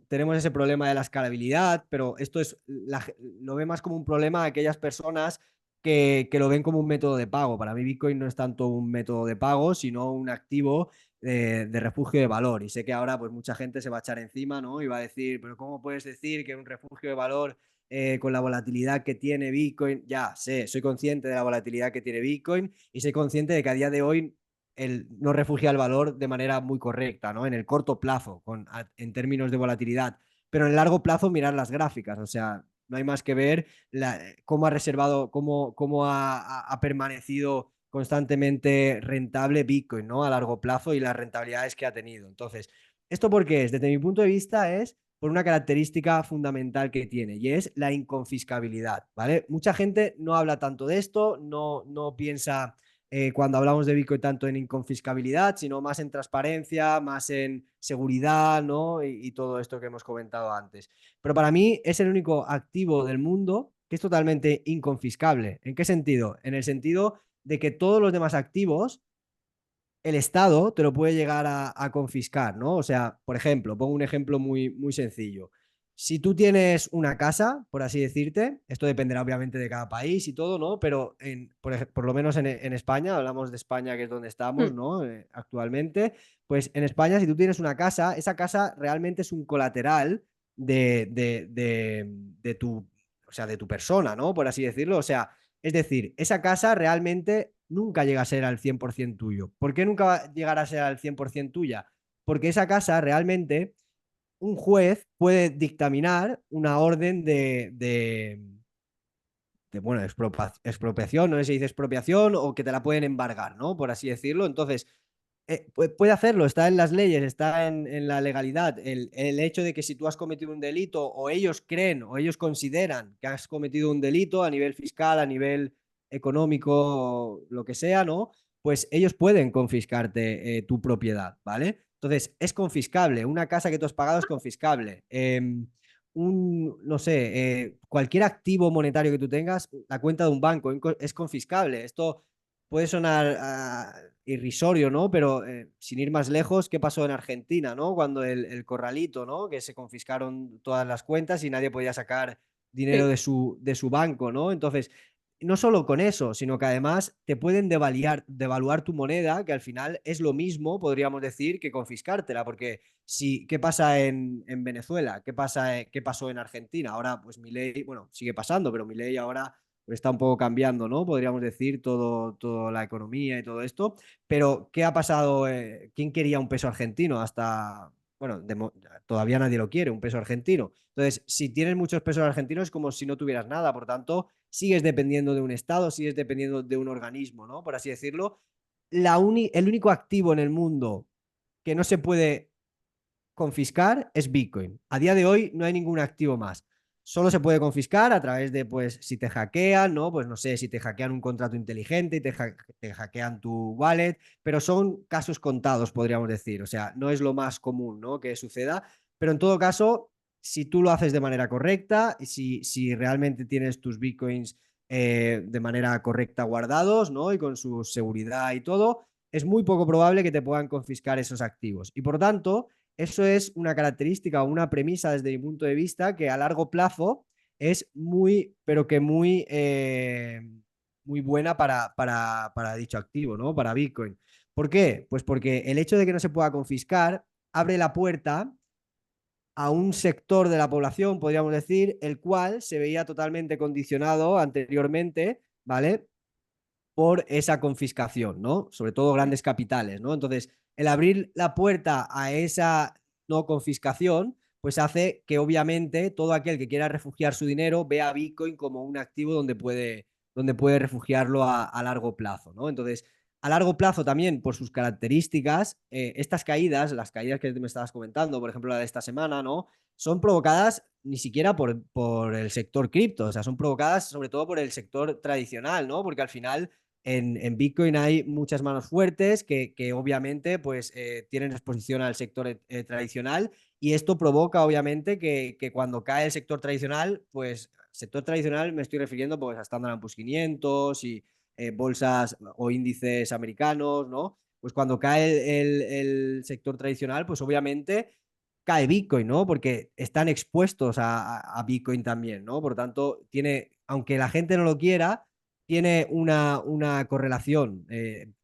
Tenemos ese problema de la escalabilidad, pero esto lo ve más como un problema a aquellas personas que lo ven como un método de pago. Para mí Bitcoin no es tanto un método de pago, sino un activo de refugio de valor. Y sé que ahora pues mucha gente se va a echar encima, ¿no? Y va a decir, pero ¿cómo puedes decir que un refugio de valor con la volatilidad que tiene Bitcoin? Ya, sé, soy consciente de la volatilidad que tiene Bitcoin y soy consciente de que a día de hoy no refugia el valor de manera muy correcta, ¿no? En el corto plazo, en términos de volatilidad. Pero en el largo plazo mirar las gráficas, o sea, no hay más que ver cómo ha reservado, cómo ha permanecido constantemente rentable Bitcoin, ¿no? A largo plazo y las rentabilidades que ha tenido. Entonces, ¿esto por qué es? Desde mi punto de vista es por una característica fundamental que tiene y es la inconfiscabilidad, ¿vale? Mucha gente no habla tanto de esto, no piensa cuando hablamos de Bitcoin tanto en inconfiscabilidad, sino más en transparencia, más en seguridad, ¿no? Y todo esto que hemos comentado antes. Pero para mí es el único activo del mundo que es totalmente inconfiscable. ¿En qué sentido? En el sentido de que todos los demás activos el Estado te lo puede llegar a confiscar, ¿no? O sea, por ejemplo, pongo un ejemplo muy sencillo. Si tú tienes una casa, por así decirte, esto dependerá obviamente de cada país y todo, ¿no? Pero por lo menos en España, hablamos de España, que es donde estamos, Mm. ¿no? Actualmente, pues en España, si tú tienes una casa, esa casa realmente es un colateral de tu, o sea, de tu persona, ¿no? Por así decirlo. O sea, es decir, esa casa realmente nunca llega a ser al 100% tuyo. ¿Por qué nunca va a llegar a ser al 100% tuya? Porque esa casa realmente un juez puede dictaminar una orden bueno, expropiación, no sé si dice expropiación o que te la pueden embargar, ¿no? Por así decirlo. Entonces, puede hacerlo, está en las leyes, está en la legalidad. El hecho de que si tú has cometido un delito o ellos creen o ellos consideran que has cometido un delito a nivel fiscal, a nivel económico, lo que sea, ¿no? Pues ellos pueden confiscarte tu propiedad, ¿vale? Entonces, es confiscable. Una casa que tú has pagado es confiscable. No sé, cualquier activo monetario que tú tengas, la cuenta de un banco es confiscable. Esto puede sonar irrisorio, ¿no? Pero sin ir más lejos, ¿qué pasó en Argentina, ¿no? Cuando el corralito, ¿no? Que se confiscaron todas las cuentas y nadie podía sacar dinero Sí. de su banco, ¿no? Entonces, no solo con eso, sino que además te pueden devaluar tu moneda, que al final es lo mismo, podríamos decir, que confiscártela, porque si, ¿qué pasa en Venezuela? ¿Qué pasó en Argentina? Ahora, pues Milei, bueno, sigue pasando, pero Milei ahora pues, está un poco cambiando, ¿no? Podríamos decir, toda la economía y todo esto. Pero, ¿qué ha pasado? ¿Quién quería un peso argentino? Hasta, bueno, todavía nadie lo quiere, un peso argentino. Entonces, si tienes muchos pesos argentinos es como si no tuvieras nada, por tanto, sigues dependiendo de un Estado, sigues dependiendo de un organismo, ¿no? Por así decirlo. El único activo en el mundo que no se puede confiscar es Bitcoin. A día de hoy no hay ningún activo más. Solo se puede confiscar a través de, pues, si te hackean, ¿no? Pues no sé, si te hackean un contrato inteligente y te hackean tu wallet, pero son casos contados, podríamos decir. O sea, no es lo más común, ¿no? Que suceda, pero en todo caso, si tú lo haces de manera correcta y si realmente tienes tus Bitcoins de manera correcta guardados, ¿no? Y con su seguridad y todo, es muy poco probable que te puedan confiscar esos activos. Y por tanto, eso es una característica o una premisa desde mi punto de vista que a largo plazo es muy, pero que muy buena para dicho activo, ¿no? Para Bitcoin. ¿Por qué? Pues porque el hecho de que no se pueda confiscar abre la puerta a un sector de la población, podríamos decir, el cual se veía totalmente condicionado anteriormente, ¿vale? Por esa confiscación, ¿no? Sobre todo Mm. grandes capitales, ¿no? Entonces, el abrir la puerta a esa no confiscación, pues hace que obviamente todo aquel que quiera refugiar su dinero vea a Bitcoin como un activo donde puede refugiarlo a largo plazo, ¿no? Entonces, a largo plazo también, por sus características, estas caídas, las caídas que me estabas comentando, por ejemplo, la de esta semana, ¿no? Son provocadas ni siquiera por el sector cripto, o sea, son provocadas sobre todo por el sector tradicional, ¿no? Porque al final en Bitcoin hay muchas manos fuertes que obviamente pues tienen exposición al sector tradicional y esto provoca obviamente que cuando cae el sector tradicional, pues sector tradicional me estoy refiriendo pues a Standard Poor's 500 y bolsas o índices americanos, ¿no? Pues cuando cae el sector tradicional, pues obviamente cae Bitcoin, ¿no? Porque están expuestos a Bitcoin también, ¿no? Por tanto, aunque la gente no lo quiera, tiene una correlación,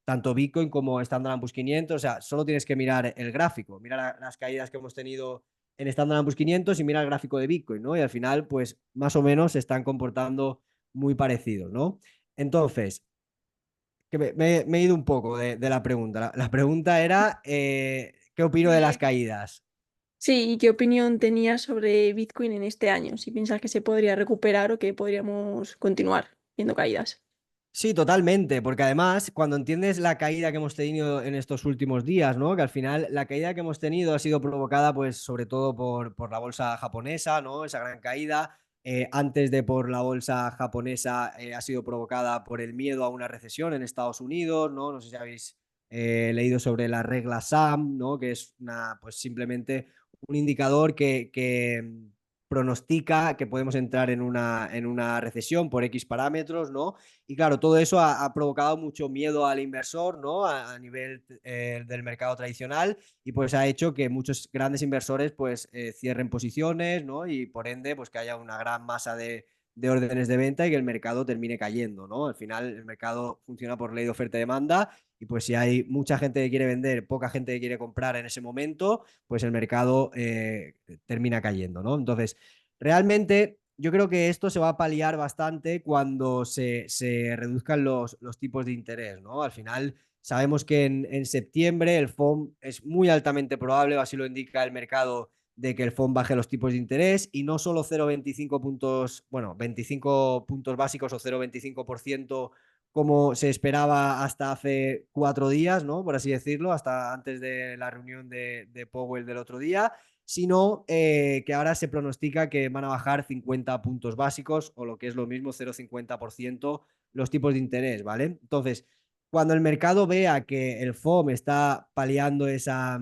tanto Bitcoin como Standard Poor's 500, o sea, solo tienes que mirar el gráfico, mira las caídas que hemos tenido en Standard Poor's 500 y mira el gráfico de Bitcoin, ¿no? Y al final, pues más o menos se están comportando muy parecidos, ¿no? Entonces, que me he ido un poco de la pregunta. La pregunta era, ¿qué opino de las caídas? Sí, ¿y qué opinión tenías sobre Bitcoin en este año? Si piensas que se podría recuperar o que podríamos continuar viendo caídas. Sí, totalmente, porque además cuando entiendes la caída que hemos tenido en estos últimos días, ¿no? Que al final la caída que hemos tenido ha sido provocada pues sobre todo por la bolsa japonesa, ¿no? Esa gran caída. Antes de por la bolsa japonesa ha sido provocada por el miedo a una recesión en Estados Unidos, ¿no? No sé si habéis leído sobre la regla SAM, ¿no? Que es una, pues simplemente un indicador que pronostica que podemos entrar en una recesión por X parámetros, ¿no? Y claro, todo eso ha provocado mucho miedo al inversor, ¿no? A nivel del mercado tradicional y pues ha hecho que muchos grandes inversores pues cierren posiciones, ¿no? Y por ende pues que haya una gran masa de órdenes de venta y que el mercado termine cayendo, ¿no? Al final el mercado funciona por ley de oferta y demanda y pues si hay mucha gente que quiere vender, poca gente que quiere comprar en ese momento, pues el mercado termina cayendo, ¿no? Entonces, realmente yo creo que esto se va a paliar bastante cuando se reduzcan los tipos de interés, ¿no? Al final sabemos que en septiembre el FOM es muy altamente probable, o así lo indica el mercado, de que el FOM baje los tipos de interés y no solo 0,25 puntos, bueno, 25 puntos básicos o 0,25% como se esperaba hasta hace 4 días, ¿no? Por así decirlo, hasta antes de la reunión de Powell del otro día, sino que ahora se pronostica que van a bajar 50 puntos básicos o lo que es lo mismo, 0,50% los tipos de interés, ¿vale? Entonces, cuando el mercado vea que el FOM está paliando esa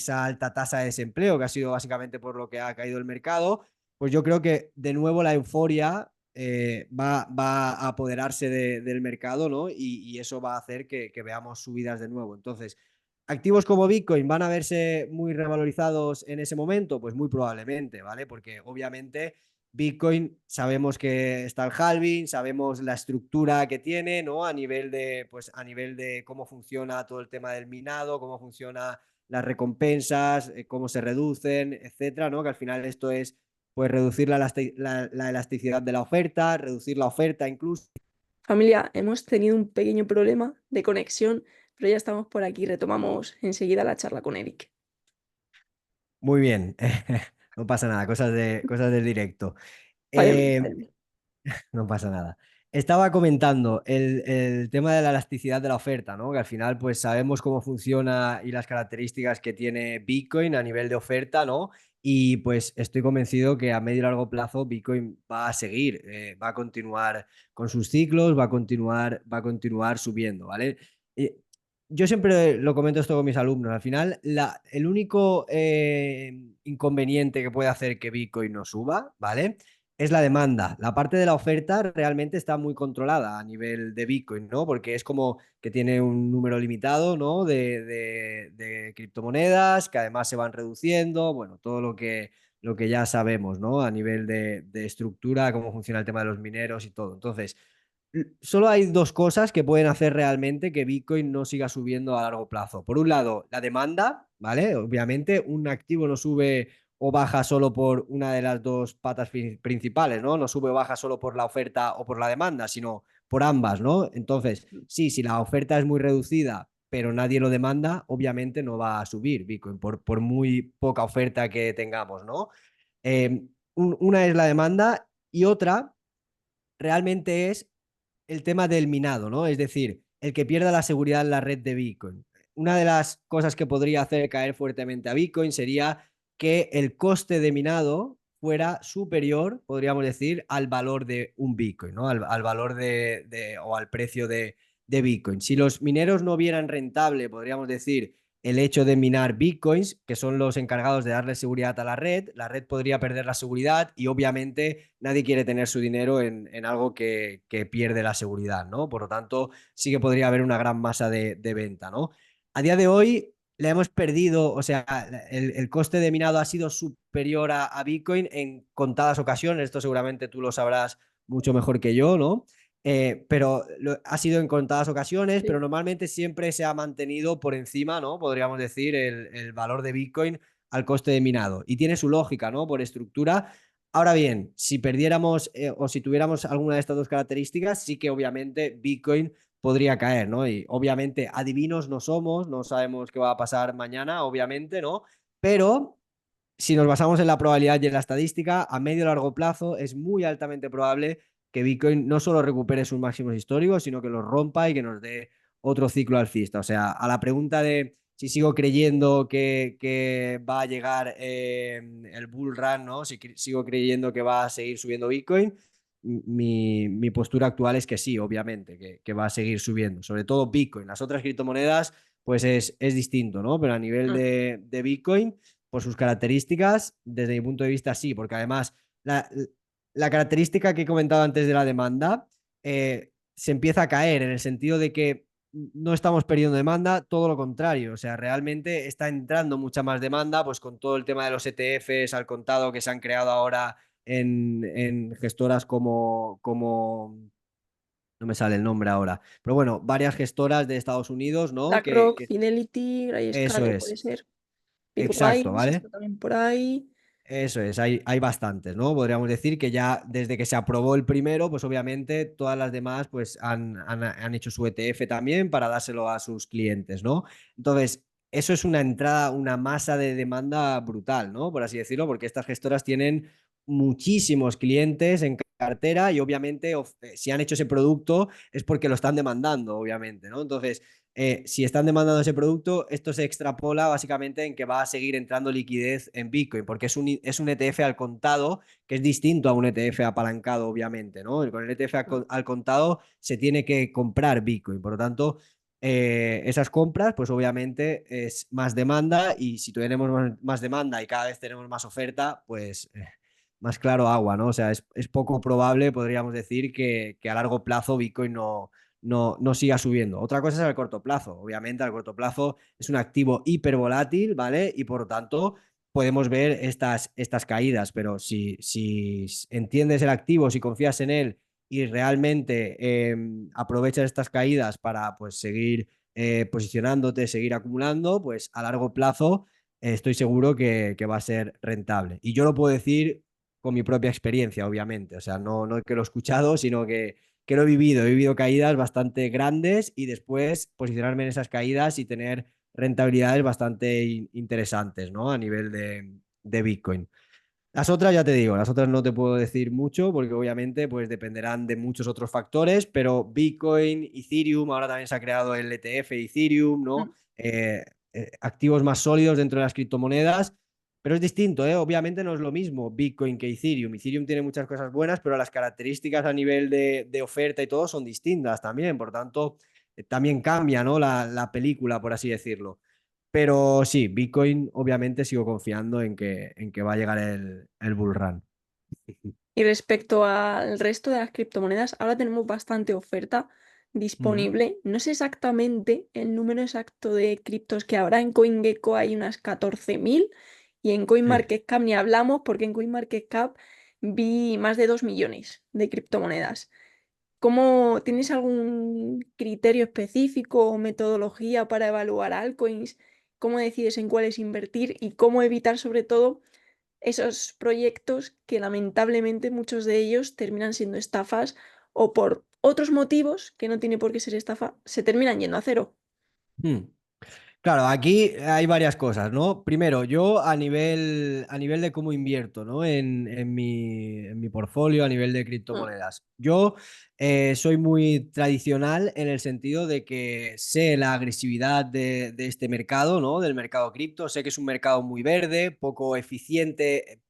alta tasa de desempleo, que ha sido básicamente por lo que ha caído el mercado, pues yo creo que de nuevo la euforia va a apoderarse del mercado, ¿no? Y eso va a hacer que veamos subidas de nuevo. Entonces, ¿activos como Bitcoin van a verse muy revalorizados en ese momento? Pues muy probablemente, ¿vale? Porque obviamente Bitcoin sabemos que está el halving, sabemos la estructura que tiene, ¿no? Pues, a nivel de cómo funciona todo el tema del minado, cómo funcionan las recompensas, cómo se reducen, etcétera, ¿no? Que al final esto es pues reducir la elasticidad de la oferta, reducir la oferta incluso. Familia, hemos tenido un pequeño problema de conexión, pero ya estamos por aquí. Retomamos enseguida la charla con Eric. Muy bien, no pasa nada, cosas del directo. Fallo mío, Eh, fallo mío. No pasa nada. Estaba comentando el tema de la elasticidad de la oferta, ¿no? Que al final, pues sabemos cómo funciona y las características que tiene Bitcoin a nivel de oferta, ¿no? Y pues estoy convencido que a medio y largo plazo Bitcoin va a seguir, va a continuar con sus ciclos, va a continuar subiendo, ¿vale? Eh, yo siempre lo comento esto con mis alumnos. Al final, el único inconveniente que puede hacer que Bitcoin no suba, ¿vale? Es la demanda. La parte de la oferta realmente está muy controlada a nivel de Bitcoin, ¿no? Porque es como que tiene un número limitado, ¿no? De criptomonedas que además se van reduciendo, bueno, todo lo que ya sabemos, ¿no? A nivel de estructura, cómo funciona el tema de los mineros y todo. Entonces, solo hay dos cosas que pueden hacer realmente que Bitcoin no siga subiendo a largo plazo. Por un lado, la demanda, ¿vale? Obviamente, un activo no sube o baja solo por una de las dos patas principales, ¿no? No sube o baja solo por la oferta o por la demanda, sino por ambas, ¿no? Entonces, sí, si la oferta es muy reducida, pero nadie lo demanda, obviamente no va a subir Bitcoin por muy poca oferta que tengamos, ¿no? Una es la demanda y otra realmente es el tema del minado, ¿no? Es decir, el que pierda la seguridad en la red de Bitcoin. Una de las cosas que podría hacer caer fuertemente a Bitcoin sería que el coste de minado fuera superior, podríamos decir, al valor de un Bitcoin, ¿no? Al valor o al precio de Bitcoin. Si los mineros no vieran rentable, podríamos decir, el hecho de minar bitcoins, que son los encargados de darle seguridad a la red podría perder la seguridad y obviamente nadie quiere tener su dinero en algo que pierde la seguridad, ¿no? Por lo tanto, sí que podría haber una gran masa de venta, ¿no? A día de hoy le hemos perdido, o sea, el coste de minado ha sido superior a Bitcoin en contadas ocasiones, esto seguramente tú lo sabrás mucho mejor que yo, ¿no? Pero ha sido en contadas ocasiones, pero Sí. normalmente siempre se ha mantenido por encima, ¿no? Podríamos decir, el valor de Bitcoin al coste de minado. Y tiene su lógica, ¿no? Por estructura. Ahora bien, si perdiéramos o si tuviéramos alguna de estas dos características, sí que obviamente Bitcoin podría caer, ¿no? Y obviamente adivinos no somos, no sabemos qué va a pasar mañana, obviamente, ¿no? Pero si nos basamos en la probabilidad y en la estadística, a medio y largo plazo es muy altamente probable que Bitcoin no solo recupere sus máximos históricos, sino que los rompa y que nos dé otro ciclo alcista. O sea, a la pregunta de si sigo creyendo que va a llegar el bull run, ¿no? Si sigo creyendo que va a seguir subiendo Bitcoin, mi postura actual es que sí, obviamente, que va a seguir subiendo. Sobre todo Bitcoin. Las otras criptomonedas, pues es distinto, ¿no? Pero a nivel Mm. de Bitcoin, por sus características, desde mi punto de vista, sí, porque además la característica que he comentado antes de la demanda se empieza a caer en el sentido de que no estamos perdiendo demanda, todo lo contrario, o sea, realmente está entrando mucha más demanda, pues con todo el tema de los ETFs al contado que se han creado ahora en gestoras como, no me sale el nombre ahora, pero bueno, varias gestoras de Estados Unidos, ¿no? BlackRock, Fidelity, Eso Grayscale puede es, ser. exacto, Bitwise ¿vale? está también por ahí. Eso es, hay bastantes, ¿no? Podríamos decir que ya desde que se aprobó el primero, pues obviamente todas las demás pues han hecho su ETF también para dárselo a sus clientes, ¿no? Entonces, eso es una entrada, una masa de demanda brutal, ¿no? Por así decirlo, porque estas gestoras tienen muchísimos clientes en cartera y obviamente si han hecho ese producto es porque lo están demandando, obviamente, ¿no? Entonces, si están demandando ese producto, esto se extrapola básicamente en que va a seguir entrando liquidez en Bitcoin, porque es un ETF al contado, que es distinto a un ETF apalancado, obviamente, ¿no? Con el ETF Mm. al contado se tiene que comprar Bitcoin, por lo tanto, esas compras, pues obviamente es más demanda y si tenemos más demanda y cada vez tenemos más oferta, pues más claro agua, ¿no? O sea, es poco probable, podríamos decir, que a largo plazo Bitcoin no siga subiendo. Otra cosa es al corto plazo. Obviamente, al corto plazo es un activo hipervolátil, ¿vale? Y por lo tanto, podemos ver estas caídas, pero si entiendes el activo, si confías en él y realmente aprovechas estas caídas para pues seguir posicionándote, seguir acumulando, pues a largo plazo estoy seguro que va a ser rentable. Y yo lo puedo decir con mi propia experiencia, obviamente. O sea, no que lo he escuchado, sino que lo he vivido caídas bastante grandes y después posicionarme en esas caídas y tener rentabilidades bastante interesantes, ¿no? A nivel de Bitcoin. Las otras, ya te digo, las otras no te puedo decir mucho porque obviamente pues dependerán de muchos otros factores, pero Bitcoin, Ethereum, ahora también se ha creado el ETF Ethereum, ¿no? Mm. Activos más sólidos dentro de las criptomonedas, pero es distinto, ¿eh? Obviamente no es lo mismo Bitcoin que Ethereum. Ethereum tiene muchas cosas buenas, pero las características a nivel de oferta y todo son distintas también, por tanto, también cambia, ¿no? La película, por así decirlo. Pero sí, Bitcoin obviamente sigo confiando en que va a llegar el bull run. Y respecto al resto de las criptomonedas, ahora tenemos bastante oferta Mm, disponible. No sé exactamente el número exacto de criptos que habrá. En CoinGecko hay unas 14.000 y en sí. CoinMarketCap ni hablamos porque en CoinMarketCap vi más de 2 millones de criptomonedas. ¿Cómo tienes algún criterio específico o metodología para evaluar altcoins? ¿Cómo decides en cuáles invertir y cómo evitar sobre todo esos proyectos que lamentablemente muchos de ellos terminan siendo estafas o por otros motivos, que no tiene por qué ser estafa, se terminan yendo a cero? Mm. Claro, aquí hay varias cosas, ¿no? Primero, yo a nivel de cómo invierto, ¿no? En mi portfolio, a nivel de Mm. criptomonedas. Yo soy muy tradicional en el sentido de que sé la agresividad de este mercado, ¿no? Del mercado cripto. Sé que es un mercado muy verde, poco eficiente.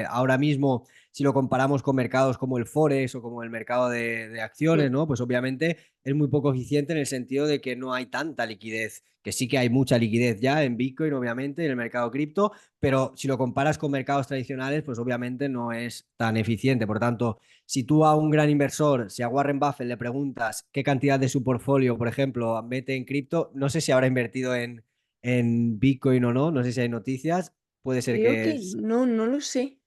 Ahora mismo, si lo comparamos con mercados como el Forex o como el mercado de Mm. acciones, ¿no? Pues obviamente es muy poco eficiente en el sentido de que no hay tanta liquidez, que sí que hay mucha liquidez ya en Bitcoin, obviamente, en el mercado cripto, pero si lo comparas con mercados tradicionales, pues obviamente no es tan eficiente. Por tanto, si tú a un gran inversor, si a Warren Buffett le preguntas qué cantidad de su portfolio, por ejemplo, mete en cripto, no sé si habrá invertido en Bitcoin o no, no sé si hay noticias, puede ser Creo que... que no, no lo sé.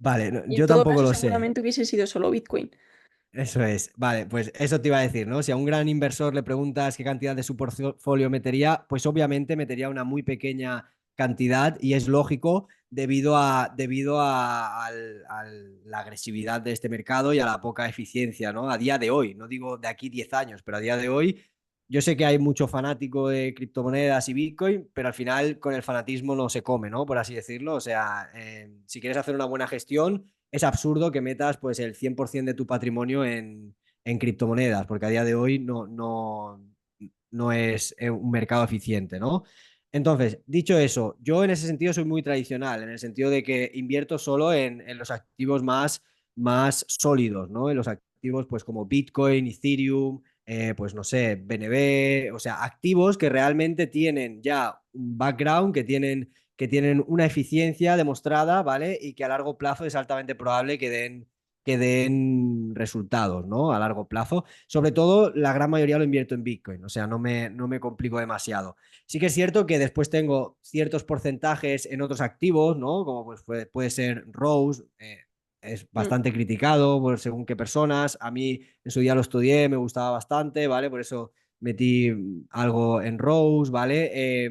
Vale, Y en yo todo tampoco caso lo sé. seguramente hubiese sido solo Bitcoin. Eso es, vale, pues eso te iba a decir, ¿no? Si a un gran inversor le preguntas qué cantidad de su portfolio metería, pues obviamente metería una muy pequeña cantidad y es lógico debido a la agresividad de este mercado y a la poca eficiencia, ¿no? A día de hoy, no digo de aquí 10 años, pero a día de hoy yo sé que hay mucho fanático de criptomonedas y Bitcoin, pero al final con el fanatismo no se come, ¿no? Por así decirlo, o sea, si quieres hacer una buena gestión es absurdo que metas pues el 100% de tu patrimonio en criptomonedas, porque a día de hoy no es un mercado eficiente, ¿no? Entonces, dicho eso, yo en ese sentido soy muy tradicional, en el sentido de que invierto solo en los activos más sólidos, ¿no? En los activos pues como Bitcoin, Ethereum, pues no sé, BNB, o sea, activos que realmente tienen ya un background, que tienen una eficiencia demostrada, ¿vale? Y que a largo plazo es altamente probable que den resultados, ¿no? A largo plazo. Sobre todo, la gran mayoría lo invierto en Bitcoin, o sea, no me complico demasiado. Sí que es cierto que después tengo ciertos porcentajes en otros activos, ¿no? Como pues puede ser Rose, es Mm, bastante criticado por según qué personas. A mí en su día lo estudié, me gustaba bastante, ¿vale? Por eso metí algo en Rose, ¿vale?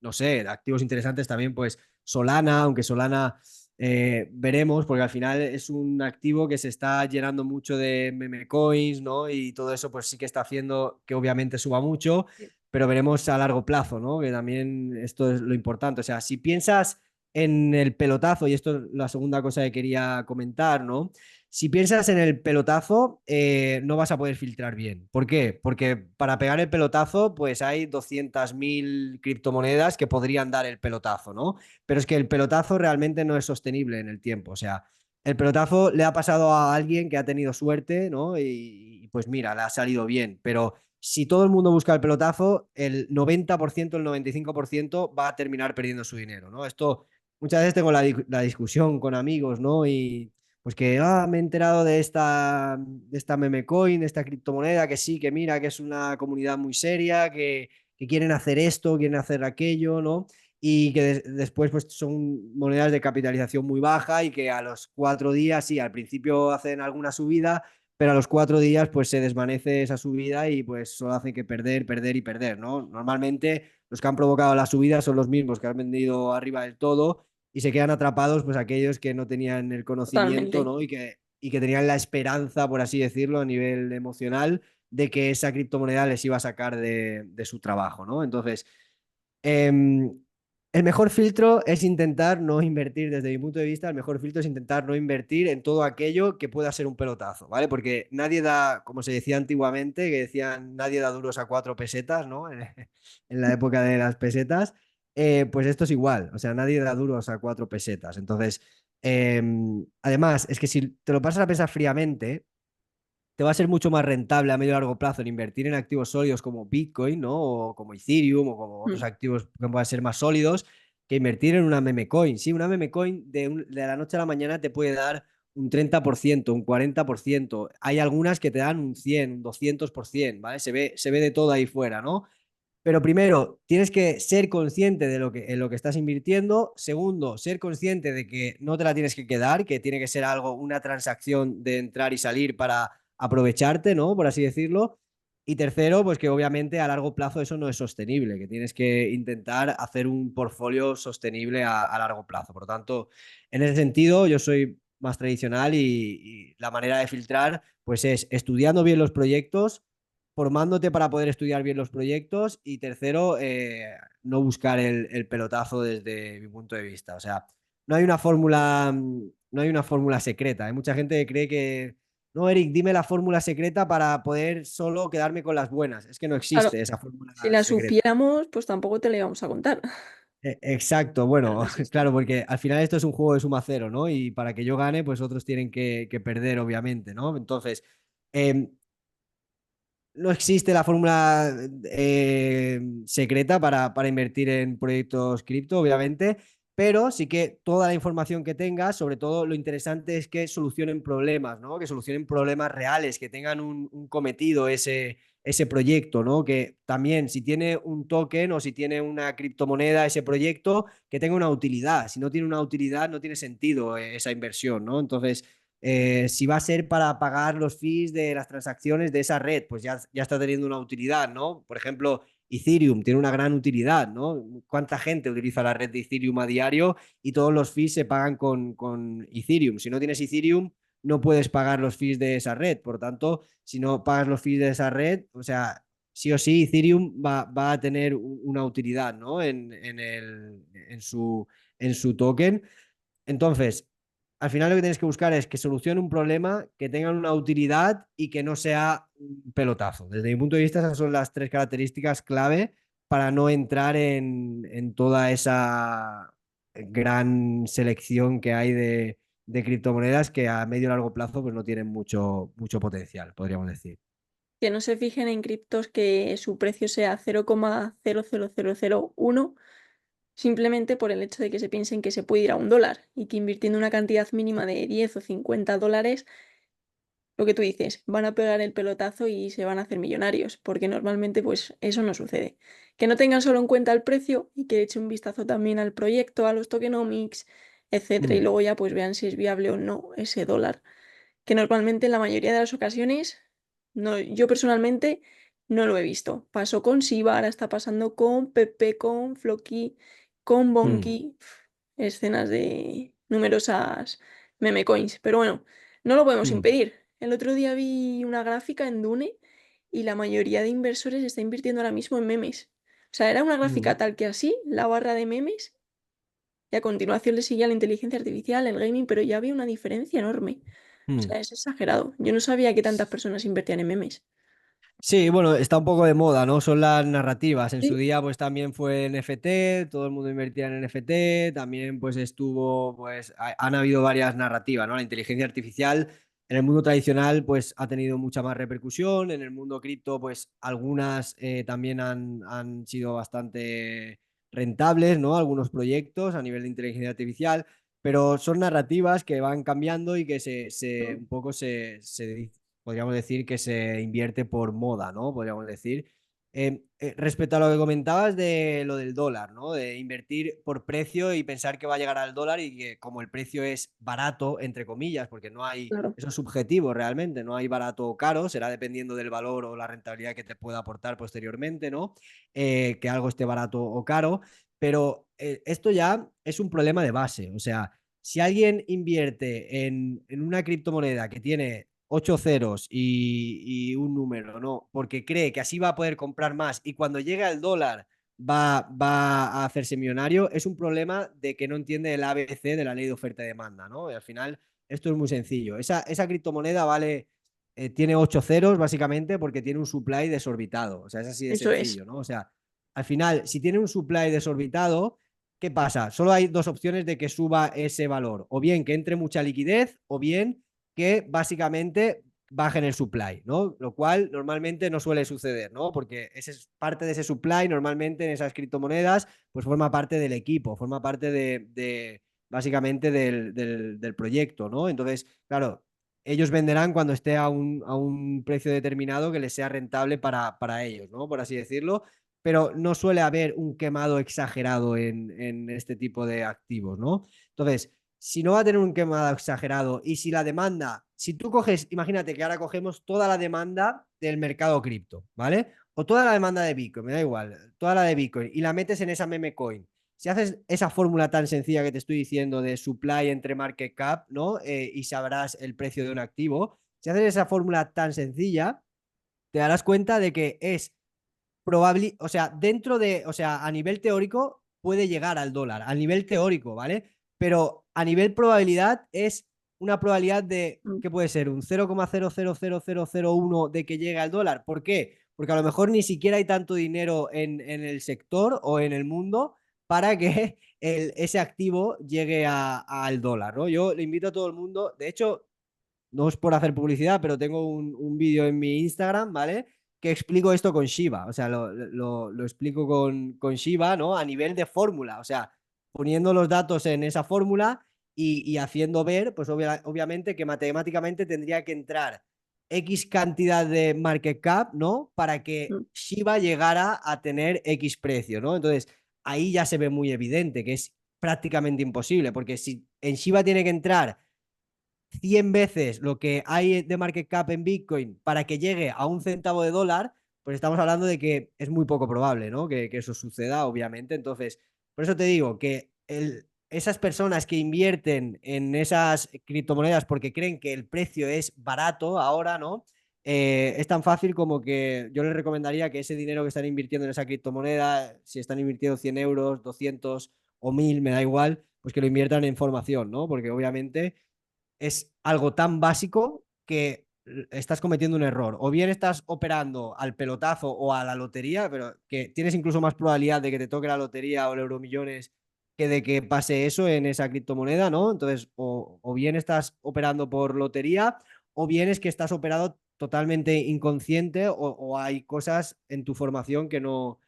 No sé, activos interesantes también, pues Solana, aunque Solana veremos, porque al final es un activo que se está llenando mucho de meme coins, ¿no? Y todo eso, pues sí que está haciendo que obviamente suba mucho, sí. pero veremos a largo plazo, ¿no? Que también esto es lo importante. O sea, si piensas en el pelotazo, y esto es la segunda cosa que quería comentar, ¿no? Si piensas en el pelotazo, no vas a poder filtrar bien. ¿Por qué? Porque para pegar el pelotazo, pues hay 200.000 criptomonedas que podrían dar el pelotazo, ¿no? Pero es que el pelotazo realmente no es sostenible en el tiempo. O sea, el pelotazo le ha pasado a alguien que ha tenido suerte, ¿no? Y pues mira, le ha salido bien. Pero si todo el mundo busca el pelotazo, el 90%, el 95% va a terminar perdiendo su dinero, ¿no? Esto muchas veces tengo la discusión con amigos, ¿no? Y pues que me he enterado de esta meme coin, de esta criptomoneda, que sí, que mira, que es una comunidad muy seria, que quieren hacer esto, quieren hacer aquello, ¿no? Y que después pues son monedas de capitalización muy baja y que a los 4 días, sí, al principio hacen alguna subida, pero a los 4 días pues se desvanece esa subida y pues solo hace que perder, perder y perder, ¿no? Normalmente los que han provocado la subida son los mismos que han vendido arriba del todo y se quedan atrapados pues aquellos que no tenían el conocimiento, Totalmente. ¿no? Y que tenían la esperanza, por así decirlo, a nivel emocional de que esa criptomoneda les iba a sacar de su trabajo, ¿no? Entonces, el mejor filtro es intentar no invertir, desde mi punto de vista, el mejor filtro es intentar no invertir en todo aquello que pueda ser un pelotazo, ¿vale? Porque nadie da, como se decía antiguamente, que decían nadie da duros a 4 pesetas, ¿no? En la época de las pesetas, pues esto es igual, o sea, nadie da duros a 4 pesetas. Entonces, además, es que si te lo pasas a pensar fríamente, te va a ser mucho más rentable a medio y largo plazo en invertir en activos sólidos como Bitcoin, ¿no? O como Ethereum o como otros Mm, activos que puedan ser más sólidos que invertir en una meme coin. Sí, una meme coin de la noche a la mañana te puede dar un 30%, un 40%. Hay algunas que te dan un 100, un 200%, ¿vale? Se ve de todo ahí fuera, ¿no? Pero primero, tienes que ser consciente de en lo que estás invirtiendo. Segundo, ser consciente de que no te la tienes que quedar, que tiene que ser algo, una transacción de entrar y salir para aprovecharte, ¿no? Por así decirlo. Y tercero, pues que obviamente a largo plazo eso no es sostenible, que tienes que intentar hacer un portfolio sostenible a largo plazo. Por lo tanto, en ese sentido, yo soy más tradicional y la manera de filtrar, pues es estudiando bien los proyectos, formándote para poder estudiar bien los proyectos y tercero, no buscar el pelotazo desde mi punto de vista. O sea, no hay una fórmula secreta. Hay mucha gente que cree que, no, Eric, dime la fórmula secreta para poder solo quedarme con las buenas. Es que no claro, existe esa fórmula si la secreta. supiéramos, pues tampoco te la íbamos a contar, Exacto, pero no bueno, existe. claro, porque al final esto es un juego de suma cero, ¿no? Y para que yo gane, pues otros tienen que perder, obviamente, ¿no? Entonces, eh, no existe la fórmula secreta para invertir en proyectos cripto, obviamente, pero sí que toda la información que tengas, sobre todo lo interesante es que solucionen problemas, ¿no? Que solucionen problemas reales, que tengan un cometido ese proyecto, ¿no? Que también si tiene un token o si tiene una criptomoneda ese proyecto, que tenga una utilidad. Si no tiene una utilidad, no tiene sentido esa inversión, ¿no? Entonces, si va a ser para pagar los fees de las transacciones de esa red, pues ya está teniendo una utilidad, ¿no? Por ejemplo, Ethereum tiene una gran utilidad, ¿no? ¿Cuánta gente utiliza la red de Ethereum a diario y todos los fees se pagan con Ethereum? Si no tienes Ethereum, no puedes pagar los fees de esa red. Por tanto, si no pagas los fees de esa red, o sea, sí o sí, Ethereum va a tener una utilidad, ¿no? En su token. Entonces, al final lo que tienes que buscar es que solucione un problema, que tengan una utilidad y que no sea un pelotazo. Desde mi punto de vista, esas son las tres características clave para no entrar en toda esa gran selección que hay de criptomonedas que a medio y largo plazo pues no tienen mucho potencial, podríamos decir. Que no se fijen en criptos que su precio sea 0,00001 simplemente por el hecho de que se piensen que se puede ir a $1 y que invirtiendo una cantidad mínima de 10 o $50, lo que tú dices, van a pegar el pelotazo y se van a hacer millonarios, porque normalmente pues eso no sucede. Que no tengan solo en cuenta el precio y que echen un vistazo también al proyecto, a los tokenomics, etcétera, y Mm, luego ya pues vean si es viable o no ese dólar. Que normalmente en la mayoría de las ocasiones, no, yo personalmente no lo he visto. Pasó con Shiba, ahora está pasando con Pepe, con Floki, con mm, Bonki, escenas de numerosas meme coins. Pero bueno, no lo podemos mm, impedir. El otro día vi una gráfica en Dune y la mayoría de inversores está invirtiendo ahora mismo en memes. O sea, era una mm, gráfica tal que así, la barra de memes, y a continuación le seguía la inteligencia artificial, el gaming, pero ya había una diferencia enorme. O mm. sea, es exagerado. Yo no sabía que tantas personas invertían en memes. Sí, bueno, está un poco de moda, ¿no? Son las narrativas. En su Sí, día, pues también fue NFT, todo el mundo invertía en NFT, también pues estuvo, pues han habido varias narrativas, ¿no? La inteligencia artificial en el mundo tradicional, pues ha tenido mucha más repercusión, en el mundo cripto, pues algunas también han sido bastante rentables, ¿no? Algunos proyectos a nivel de inteligencia artificial, pero son narrativas que van cambiando y que un poco podríamos decir que se invierte por moda, ¿no? Podríamos decir. Respecto a lo que comentabas de lo del dólar, ¿no? De invertir por precio y pensar que va a llegar al dólar y que como el precio es barato, entre comillas, porque no hay, claro. eso es subjetivo realmente, no hay barato o caro, será dependiendo del valor o la rentabilidad que te pueda aportar posteriormente, ¿no? Que algo esté barato o caro, pero esto ya es un problema de base, o sea, si alguien invierte en una criptomoneda que tiene 8 ceros y un número, ¿no? Porque cree que así va a poder comprar más y cuando llega el dólar va a hacerse millonario, es un problema de que no entiende el ABC de la ley de oferta y demanda, ¿no? Y al final, esto es muy sencillo. Esa criptomoneda tiene 8 ceros básicamente porque tiene un supply desorbitado. O sea, es así de Eso es. sencillo, ¿no? O sea, al final, si tiene un supply desorbitado, ¿qué pasa? Solo hay dos opciones de que suba ese valor. O bien que entre mucha liquidez, o bien que básicamente bajen el supply, ¿no? Lo cual normalmente no suele suceder, ¿no? Porque ese es parte de ese supply, normalmente en esas criptomonedas, pues forma parte del equipo, forma parte básicamente del proyecto, ¿no? Entonces, claro, ellos venderán cuando esté a un precio determinado que les sea rentable para ellos, ¿no? Por así decirlo, pero no suele haber un quemado exagerado en este tipo de activos, ¿no? Entonces, si no va a tener un quemado exagerado y si la demanda, si tú coges, imagínate que ahora cogemos toda la demanda del mercado cripto, ¿vale? O toda la demanda de Bitcoin, me da igual, toda la de Bitcoin y la metes en esa meme coin. Si haces esa fórmula tan sencilla que te estoy diciendo de supply entre market cap, ¿no? Y sabrás el precio de un activo. Si haces esa fórmula tan sencilla, te darás cuenta de que es probable, o sea, o sea, a nivel teórico puede llegar al dólar, a nivel teórico, ¿vale? Pero a nivel probabilidad es una probabilidad de, Mm, ¿qué puede ser? Un 0,000001 de que llegue al dólar. ¿Por qué? Porque a lo mejor ni siquiera hay tanto dinero en el sector o en el mundo para que ese activo llegue al dólar, ¿no? Yo le invito a todo el mundo, de hecho, no es por hacer publicidad, pero tengo un vídeo en mi Instagram, ¿vale? Que explico esto con Shiba, o sea, lo explico con Shiba, ¿no? A nivel de fórmula, o sea, poniendo los datos en esa fórmula y haciendo ver, pues obviamente que matemáticamente tendría que entrar X cantidad de market cap, ¿no? Para que mm. Shiba llegara a tener X precio, ¿no? Entonces, ahí ya se ve muy evidente que es prácticamente imposible, porque si en Shiba tiene que entrar 100 veces lo que hay de market cap en Bitcoin para que llegue a un centavo de dólar, pues estamos hablando de que es muy poco probable, ¿no? Que eso suceda, obviamente. Entonces, por eso te digo que esas personas que invierten en esas criptomonedas porque creen que el precio es barato ahora, ¿no? Es tan fácil como que yo les recomendaría que ese dinero que están invirtiendo en esa criptomoneda, si están invirtiendo 100 euros, 200 o 1000, me da igual, pues que lo inviertan en formación, ¿no? Porque obviamente es algo tan básico que estás cometiendo un error. O bien estás operando al pelotazo o a la lotería, pero que tienes incluso más probabilidad de que te toque la lotería o el Euromillones que de que pase eso en esa criptomoneda, ¿no? Entonces, o bien estás operando por lotería, o bien es que estás operado totalmente inconsciente o hay cosas en tu formación que no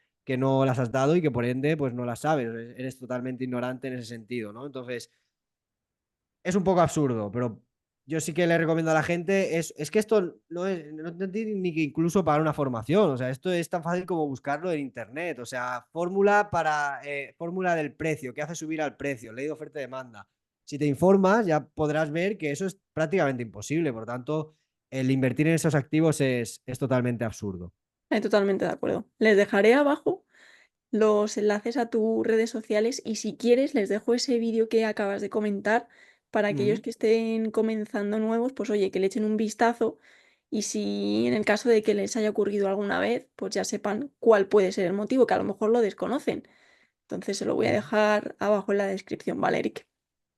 las has dado y que por ende pues no las sabes, eres totalmente ignorante en ese sentido, ¿no? Entonces, es un poco absurdo, pero yo sí que le recomiendo a la gente, es que esto no tiene ni que incluso pagar una formación, o sea, esto es tan fácil como buscarlo en internet, o sea, fórmula del precio, que hace subir al precio, ley de oferta y demanda. Si te informas, ya podrás ver que eso es prácticamente imposible, por tanto, el invertir en esos activos es totalmente absurdo. Totalmente de acuerdo. Les dejaré abajo los enlaces a tus redes sociales y si quieres les dejo ese vídeo que acabas de comentar para aquellos Mm. que estén comenzando nuevos, pues oye, que le echen un vistazo y si en el caso de que les haya ocurrido alguna vez, pues ya sepan cuál puede ser el motivo, que a lo mejor lo desconocen. Entonces se lo voy a Mm. dejar abajo en la descripción, ¿vale, Eric?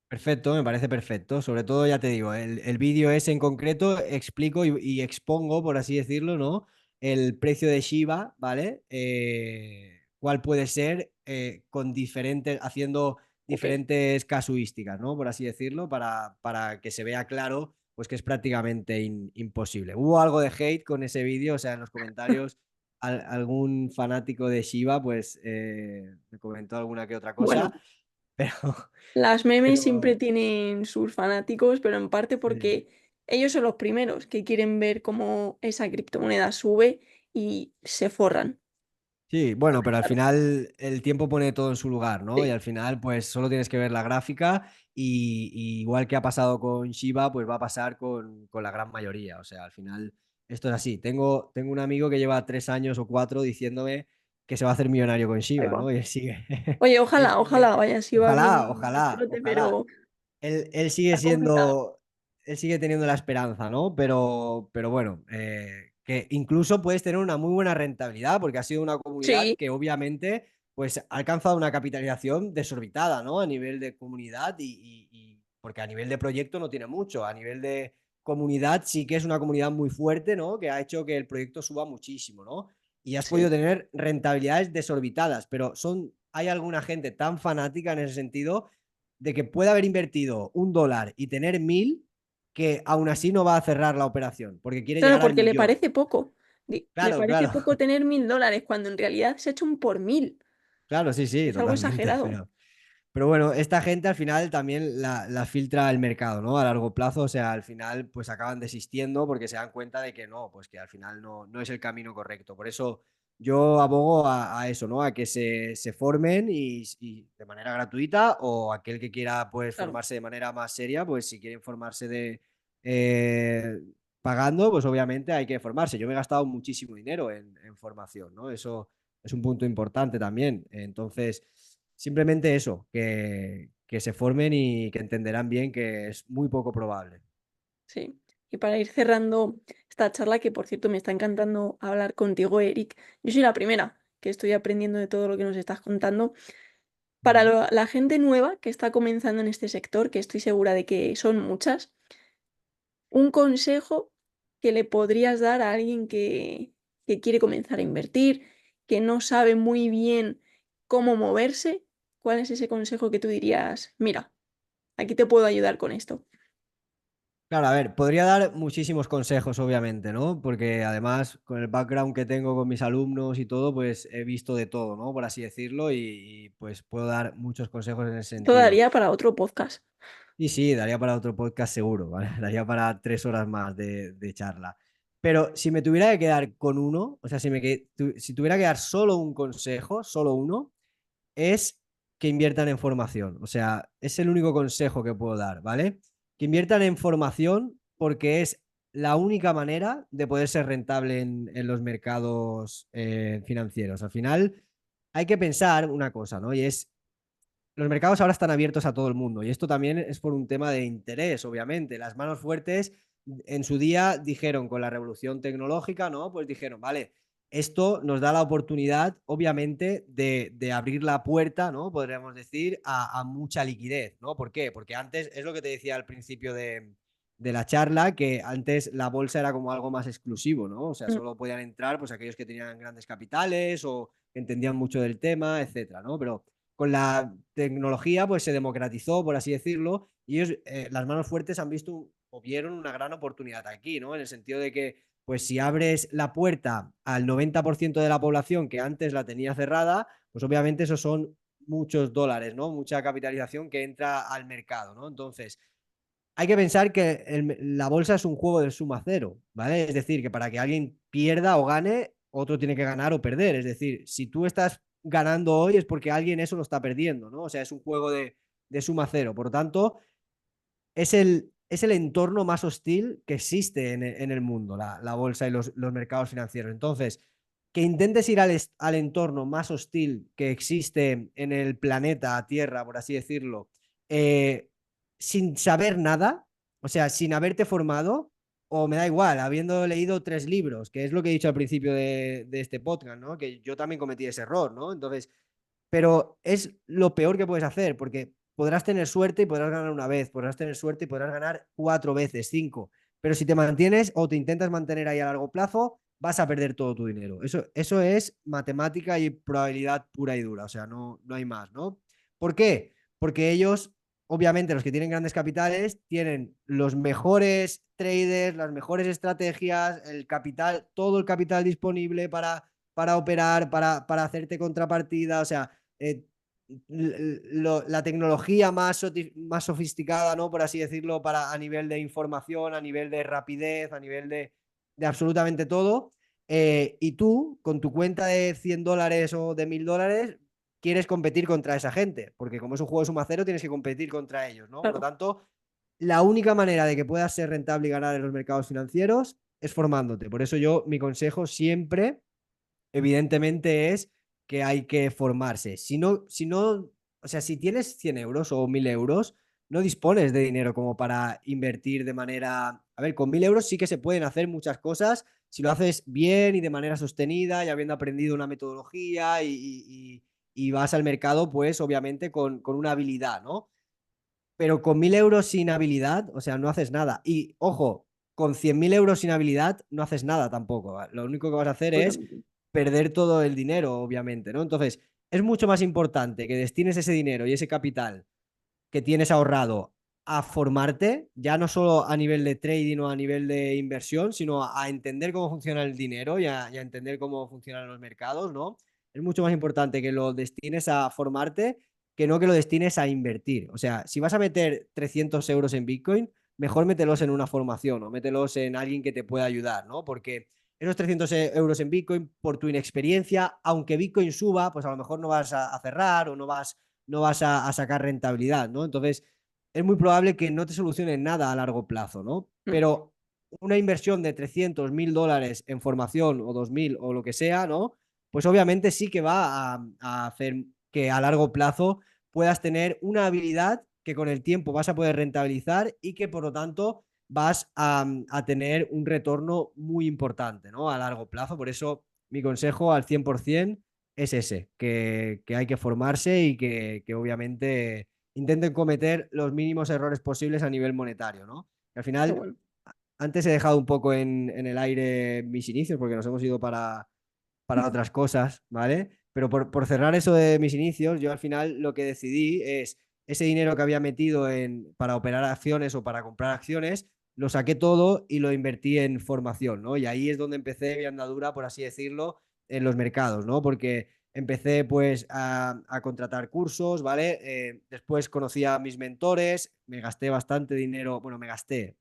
Perfecto, me parece perfecto. Sobre todo, ya te digo, el vídeo ese en concreto explico y expongo, por así decirlo, ¿no? El precio de Shiba, ¿vale? Cuál puede ser con haciendo Ok. diferentes casuísticas, ¿no? Por así decirlo, para que se vea claro, pues que es prácticamente imposible. Hubo algo de hate con ese vídeo, o sea, en los comentarios, algún fanático de Shiba, pues me comentó alguna que otra cosa, Bueno, pero, las memes siempre pero tienen sus fanáticos, pero en parte sí. porque ellos son los primeros que quieren ver cómo esa criptomoneda sube y se forran. Sí, bueno, pero al Claro. final el tiempo pone todo en su lugar, ¿no? Y Sí, al final, pues solo tienes que ver la gráfica y igual que ha pasado con Shiba, pues va a pasar con la gran mayoría. O sea, al final esto es así. Tengo un amigo que lleva 3 años o 4 diciéndome que se va a hacer millonario con ahí Shiba, va. ¿no? Y él sigue. Oye, Él ojalá, sigue. ojalá vaya si va Ojalá, bien a ojalá, trote, ojalá. pero Él sigue está complicado. siendo, él sigue teniendo la esperanza, ¿no? Pero bueno, que incluso puedes tener una muy buena rentabilidad porque ha sido una comunidad Sí, que obviamente pues ha alcanzado una capitalización desorbitada, ¿no? A nivel de comunidad porque a nivel de proyecto no tiene mucho, a nivel de comunidad sí que es una comunidad muy fuerte, ¿no? Que ha hecho que el proyecto suba muchísimo, ¿no? Y has podido sí. tener rentabilidades desorbitadas, pero hay alguna gente tan fanática en ese sentido de que puede haber invertido $1 y tener 1.000 que aún así no va a cerrar la operación porque quiere Claro, llegar al porque le millón. parece poco. Le Claro, parece claro, poco tener $1000 cuando en realidad se ha hecho un por mil. claro, sí, sí, Es algo totalmente. exagerado. Pero bueno, esta gente al final también la filtra el mercado, ¿no? A largo plazo, o sea, al final pues acaban desistiendo porque se dan cuenta de que no, pues que al final no es el camino correcto. Por eso yo abogo a eso, ¿no? A que se formen y de manera gratuita o aquel que quiera pues Claro, formarse de manera más seria, pues si quieren formarse eh, pagando, pues obviamente hay que formarse. Yo me he gastado muchísimo dinero en formación, ¿no? Eso es un punto importante también. Entonces, simplemente eso, que se formen y que entenderán bien que es muy poco probable. sí. Y para ir cerrando esta charla, que por cierto me está encantando hablar contigo, Eric, yo soy la primera que estoy aprendiendo de todo lo que nos estás contando. Para Mm. la gente nueva que está comenzando en este sector, que estoy segura de que son muchas, un consejo que le podrías dar a alguien que quiere comenzar a invertir, que no sabe muy bien cómo moverse, ¿cuál es ese consejo que tú dirías? Mira, aquí te puedo ayudar con esto. Claro, a ver, podría dar muchísimos consejos, obviamente, ¿no? Porque además, con el background que tengo con mis alumnos y todo, pues he visto de todo, ¿no? Por así decirlo, pues puedo dar muchos consejos en ese Esto sentido. daría para otro podcast. Y sí, daría para otro podcast seguro, ¿vale? Daría para 3 horas más de charla. Pero si me tuviera que quedar con uno, o sea, si tuviera que dar solo un consejo, solo uno, es que inviertan en formación. O sea, es el único consejo que puedo dar, ¿vale? Que inviertan en formación porque es la única manera de poder ser rentable en los mercados financieros. Al final, hay que pensar una cosa, ¿no? Y es los mercados ahora están abiertos a todo el mundo y esto también es por un tema de interés, obviamente. Las manos fuertes en su día dijeron con la revolución tecnológica, ¿no? Pues dijeron, vale, esto nos da la oportunidad, obviamente, de abrir la puerta, ¿no? Podríamos decir, a mucha liquidez, ¿no? ¿Por qué? Porque antes es lo que te decía al principio de la charla, que antes la bolsa era como algo más exclusivo, ¿no? O sea, Mm. solo podían entrar pues aquellos que tenían grandes capitales o que entendían mucho del tema, etcétera, ¿no? Pero con la tecnología pues se democratizó, por así decirlo, y ellos, las manos fuertes han visto o vieron una gran oportunidad aquí, ¿no? En el sentido de que pues si abres la puerta al 90% de la población que antes la tenía cerrada, pues obviamente esos son muchos dólares, ¿no? Mucha capitalización que entra al mercado, ¿no? Entonces, hay que pensar que la bolsa es un juego de suma cero, ¿vale? Es decir, que para que alguien pierda o gane, otro tiene que ganar o perder. Es decir, si tú estás ganando hoy es porque alguien eso lo está perdiendo, ¿no? O sea, es un juego de suma cero. Por lo tanto, es el entorno más hostil que existe en el mundo, la bolsa y los mercados financieros. Entonces, que intentes ir al entorno más hostil que existe en el planeta Tierra, por así decirlo, eh, sin saber nada, o sea, sin haberte formado, o me da igual, habiendo leído 3 libros, que es lo que he dicho al principio de este podcast, ¿no? Que yo también cometí ese error, ¿no? Entonces, pero es lo peor que puedes hacer, porque podrás tener suerte y podrás ganar una vez, podrás tener suerte y podrás ganar 4 veces, 5, pero si te mantienes o te intentas mantener ahí a largo plazo, vas a perder todo tu dinero. Eso es matemática y probabilidad pura y dura, o sea, no hay más, ¿no? ¿Por qué? Porque ellos, obviamente, los que tienen grandes capitales, tienen los mejores traders, las mejores estrategias, el capital, todo el capital disponible para operar, para hacerte contrapartida, o sea, eh, la tecnología más sofisticada, ¿no? Por así decirlo, a nivel de información, a nivel de rapidez, a nivel de absolutamente todo. Y tú, con tu cuenta de $100 o de $1000, quieres competir contra esa gente, porque como es un juego de suma cero, tienes que competir contra ellos, ¿no? Por lo Claro, tanto, la única manera de que puedas ser rentable y ganar en los mercados financieros es formándote. Por eso mi consejo siempre evidentemente es que hay que formarse. Si no, o sea, si tienes 100 euros o 1000 euros, no dispones de dinero como para invertir de manera... A ver, con 1000 euros sí que se pueden hacer muchas cosas si lo haces bien y de manera sostenida y habiendo aprendido una metodología y vas al mercado, pues obviamente con una habilidad, ¿no? Pero con 1000 euros sin habilidad, o sea, no haces nada. Y ojo, con 100.000 euros sin habilidad, no haces nada tampoco. ¿Vale? Lo único que vas a hacer es absolutamente. perder todo el dinero, obviamente, ¿no? Entonces, es mucho más importante que destines ese dinero y ese capital que tienes ahorrado a formarte, ya no solo a nivel de trading o a nivel de inversión, sino a entender cómo funciona el dinero y a entender cómo funcionan los mercados, ¿no? Es mucho más importante que lo destines a formarte que no que lo destines a invertir. O sea, si vas a meter 300 euros en Bitcoin, mejor mételos en una formación o mételos en alguien que te pueda ayudar, ¿no? Porque esos 300 euros en Bitcoin, por tu inexperiencia, aunque Bitcoin suba, pues a lo mejor no vas a cerrar o no vas a sacar rentabilidad, ¿no? Entonces, es muy probable que no te solucionen nada a largo plazo, ¿no? Mm. Pero una inversión de 300, $1000 en formación o 2000 o lo que sea, ¿no? Pues obviamente sí que va a hacer que a largo plazo puedas tener una habilidad que con el tiempo vas a poder rentabilizar y que por lo tanto vas a tener un retorno muy importante, ¿no? A largo plazo. Por eso mi consejo al 100% es ese, que hay que formarse y que obviamente intenten cometer los mínimos errores posibles a nivel monetario, ¿no? Que al Qué final, bueno. antes he dejado un poco en el aire mis inicios porque nos hemos ido para otras cosas, ¿vale? Pero por cerrar eso de mis inicios, yo al final lo que decidí es ese dinero que había metido para operar acciones o para comprar acciones, lo saqué todo y lo invertí en formación, ¿no? Y ahí es donde empecé mi andadura, por así decirlo, en los mercados, ¿no? Porque empecé pues a contratar cursos, ¿vale? Después conocí a mis mentores, me gasté bastante dinero, bueno, me gasté,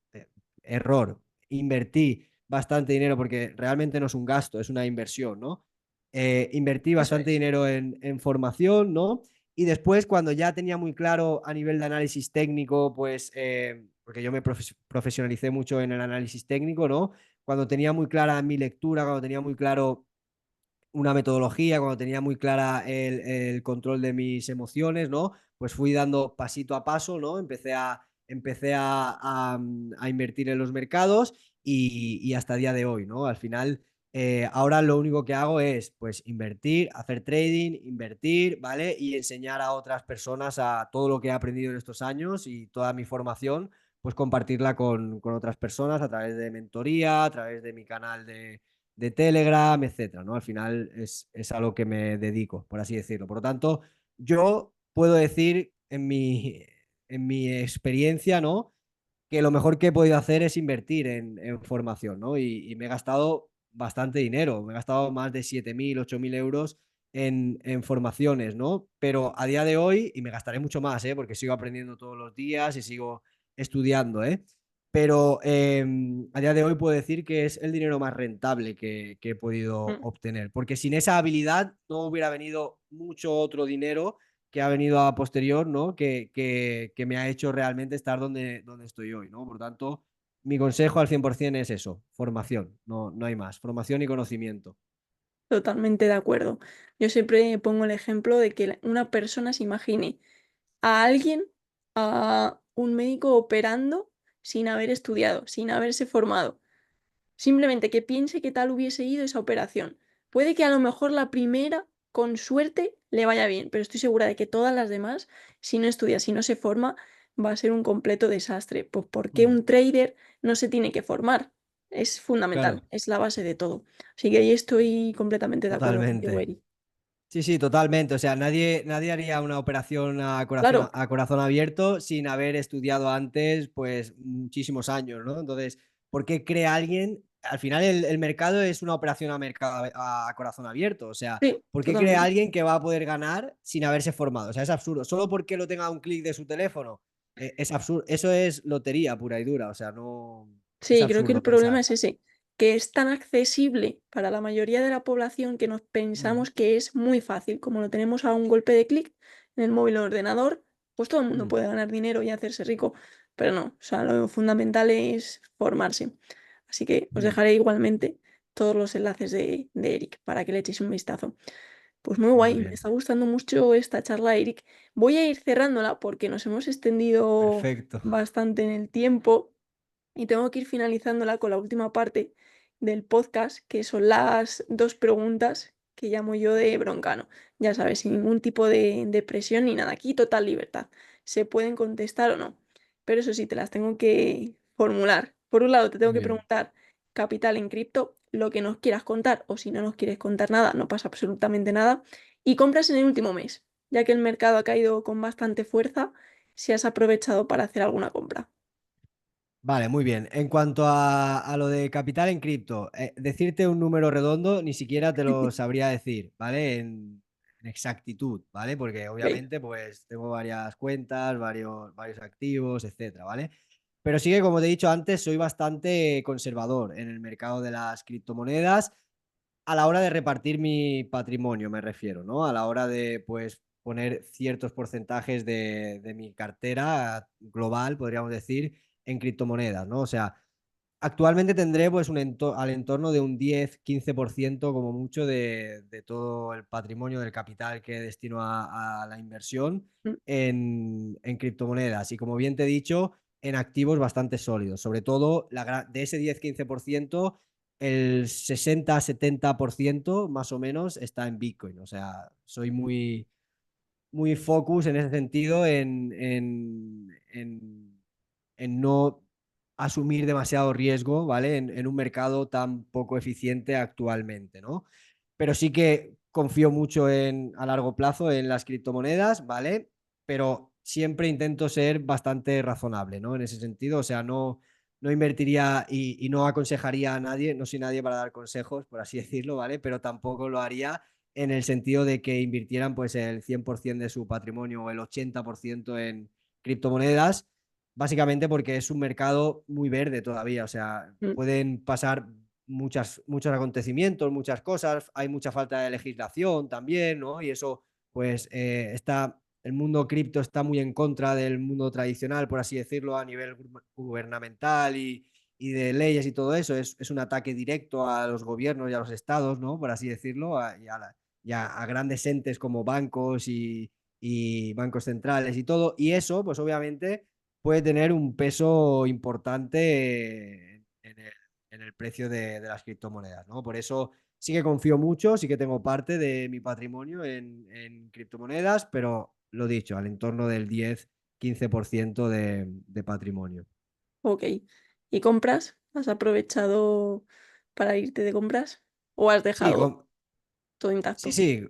error, invertí bastante dinero porque realmente no es un gasto, es una inversión, ¿no? Invertí Eso bastante es. dinero en formación, ¿no? Y después, cuando ya tenía muy claro a nivel de análisis técnico, pues, porque yo me profesionalicé mucho en el análisis técnico, ¿no? Cuando tenía muy clara mi lectura, cuando tenía muy claro una metodología, cuando tenía muy clara el control de mis emociones, ¿no? Pues fui dando pasito a paso, ¿no? Empecé a invertir en los mercados y hasta el día de hoy, ¿no? Al final, ahora lo único que hago es, pues, invertir, hacer trading, invertir, ¿vale? Y enseñar a otras personas a todo lo que he aprendido en estos años y toda mi formación, pues compartirla con otras personas a través de mentoría, a través de mi canal de Telegram, etcétera, ¿no? Al final es a lo que me dedico, por así decirlo. Por lo tanto, yo puedo decir en mi experiencia, ¿no? Que lo mejor que he podido hacer es invertir en formación, ¿no? Y me he gastado bastante dinero, me he gastado más de 7.000, 8.000 euros en formaciones, ¿no? Pero a día de hoy, y me gastaré mucho más, ¿eh? Porque sigo aprendiendo todos los días y sigo estudiando, ¿eh? Pero a día de hoy puedo decir que es el dinero más rentable que he podido Mm. obtener, porque sin esa habilidad no hubiera venido mucho otro dinero que ha venido a posterior, ¿no? Que me ha hecho realmente estar donde estoy hoy, ¿no? Por tanto, mi consejo al 100% es eso, formación, no hay más, formación y conocimiento. Totalmente de acuerdo. Yo siempre pongo el ejemplo de que una persona se imagine a alguien, a un médico operando sin haber estudiado, sin haberse formado. Simplemente que piense qué tal hubiese ido esa operación. Puede que a lo mejor la primera, con suerte, le vaya bien, pero estoy segura de que todas las demás, si no estudia, si no se forma, va a ser un completo desastre. Pues porque Mm, un trader no se tiene que formar. Es fundamental, claro, es la base de todo. Así que ahí estoy completamente de acuerdo contigo, totalmente. Eri. Sí, sí, totalmente. O sea, nadie haría una operación Claro, a corazón abierto sin haber estudiado antes, pues, muchísimos años, ¿no? Entonces, ¿por qué cree alguien? Al final, el mercado es una operación a corazón abierto. O sea, sí, ¿por qué cree totalmente. alguien que va a poder ganar sin haberse formado? O sea, es absurdo. Solo porque lo tenga a un clic de su teléfono, es absurdo. Eso es lotería pura y dura. O sea, no. Es Sí, creo que el absurdo problema pensar. es ese, que es tan accesible para la mayoría de la población que nos Mm, pensamos que es muy fácil. Como lo tenemos a un golpe de clic en el móvil o ordenador, pues todo el mundo mm, puede ganar dinero y hacerse rico. Pero no, o sea, lo fundamental es formarse. Así que os mm. dejaré igualmente todos los enlaces de Eric para que le echéis un vistazo. Pues muy Muy guay, me bien. está gustando mucho esta charla, Eric. Voy a ir cerrándola porque nos hemos extendido Perfecto. bastante en el tiempo. Y tengo que ir finalizándola con la última parte del podcast, que son las dos preguntas que llamo yo de broncano. Ya sabes, sin ningún tipo de presión ni nada. Aquí total libertad. Se pueden contestar o no. Pero eso sí, te las tengo que formular. Por un lado, te tengo Muy que bien. preguntar capital en cripto, lo que nos quieras contar, o si no nos quieres contar nada, no pasa absolutamente nada. Y compras en el último mes, ya que el mercado ha caído con bastante fuerza, si has aprovechado para hacer alguna compra. Vale, muy bien. En cuanto a lo de capital en cripto, decirte un número redondo ni siquiera te lo sabría decir, ¿vale? En exactitud, ¿vale? Porque Ok. obviamente pues tengo varias cuentas, varios activos, etcétera, ¿vale? Pero sí que, como te he dicho antes, soy bastante conservador en el mercado de las criptomonedas a la hora de repartir mi patrimonio, me refiero, ¿no? A la hora de, pues, poner ciertos porcentajes de mi cartera global, podríamos decir, en criptomonedas, ¿no? O sea, actualmente tendré pues al entorno de un 10-15% como mucho de todo el patrimonio del capital que destino a la inversión Mm. en criptomonedas. Y como bien te he dicho, en activos bastante sólidos. Sobre todo de ese 10-15%, el 60-70% más o menos está en Bitcoin. O sea, soy muy focus en ese sentido en no asumir demasiado riesgo, ¿vale? En un mercado tan poco eficiente actualmente, ¿no? Pero sí que confío mucho a largo plazo en las criptomonedas, ¿vale? Pero siempre intento ser bastante razonable, ¿no? En ese sentido, o sea, no invertiría y no aconsejaría a nadie, no soy nadie para dar consejos, por así decirlo, ¿vale? Pero tampoco lo haría en el sentido de que invirtieran pues el 100% de su patrimonio o el 80% en criptomonedas, básicamente porque es un mercado muy verde todavía, o sea, Mm. pueden pasar muchos acontecimientos, muchas cosas, hay mucha falta de legislación también, ¿no? Y eso, pues, el mundo cripto está muy en contra del mundo tradicional, por así decirlo, a nivel gubernamental y de leyes y todo eso. Es un ataque directo a los gobiernos y a los estados, ¿no? Por así decirlo, y a grandes entes como bancos y bancos centrales y todo. Y eso, pues obviamente, puede tener un peso importante en el precio de las criptomonedas, ¿no? Por eso sí que confío mucho, sí que tengo parte de mi patrimonio en criptomonedas, pero lo dicho, al entorno del 10-15% de patrimonio. Ok. ¿Y compras? ¿Has aprovechado para irte de compras? ¿O has Sí, dejado todo sí, intacto? sí.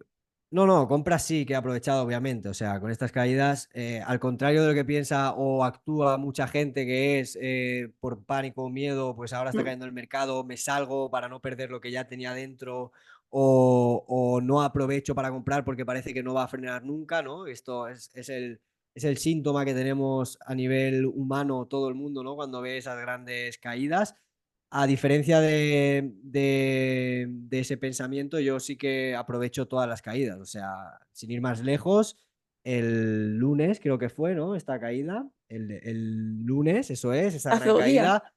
No, no, compras sí que he aprovechado, obviamente. O sea, con estas caídas, al contrario de lo que piensa o actúa mucha gente que es por pánico o miedo, pues ahora está Mm. cayendo el mercado, me salgo para no perder lo que ya tenía dentro o no aprovecho para comprar porque parece que no va a frenar nunca, ¿no? Esto es el síntoma que tenemos a nivel humano todo el mundo, ¿no? Cuando ve esas grandes caídas. A diferencia de ese pensamiento, yo sí que aprovecho todas las caídas. O sea, sin ir más lejos, el lunes creo que fue, ¿no? Esta caída. El lunes, eso es, esa Hace gran 2 días. caída.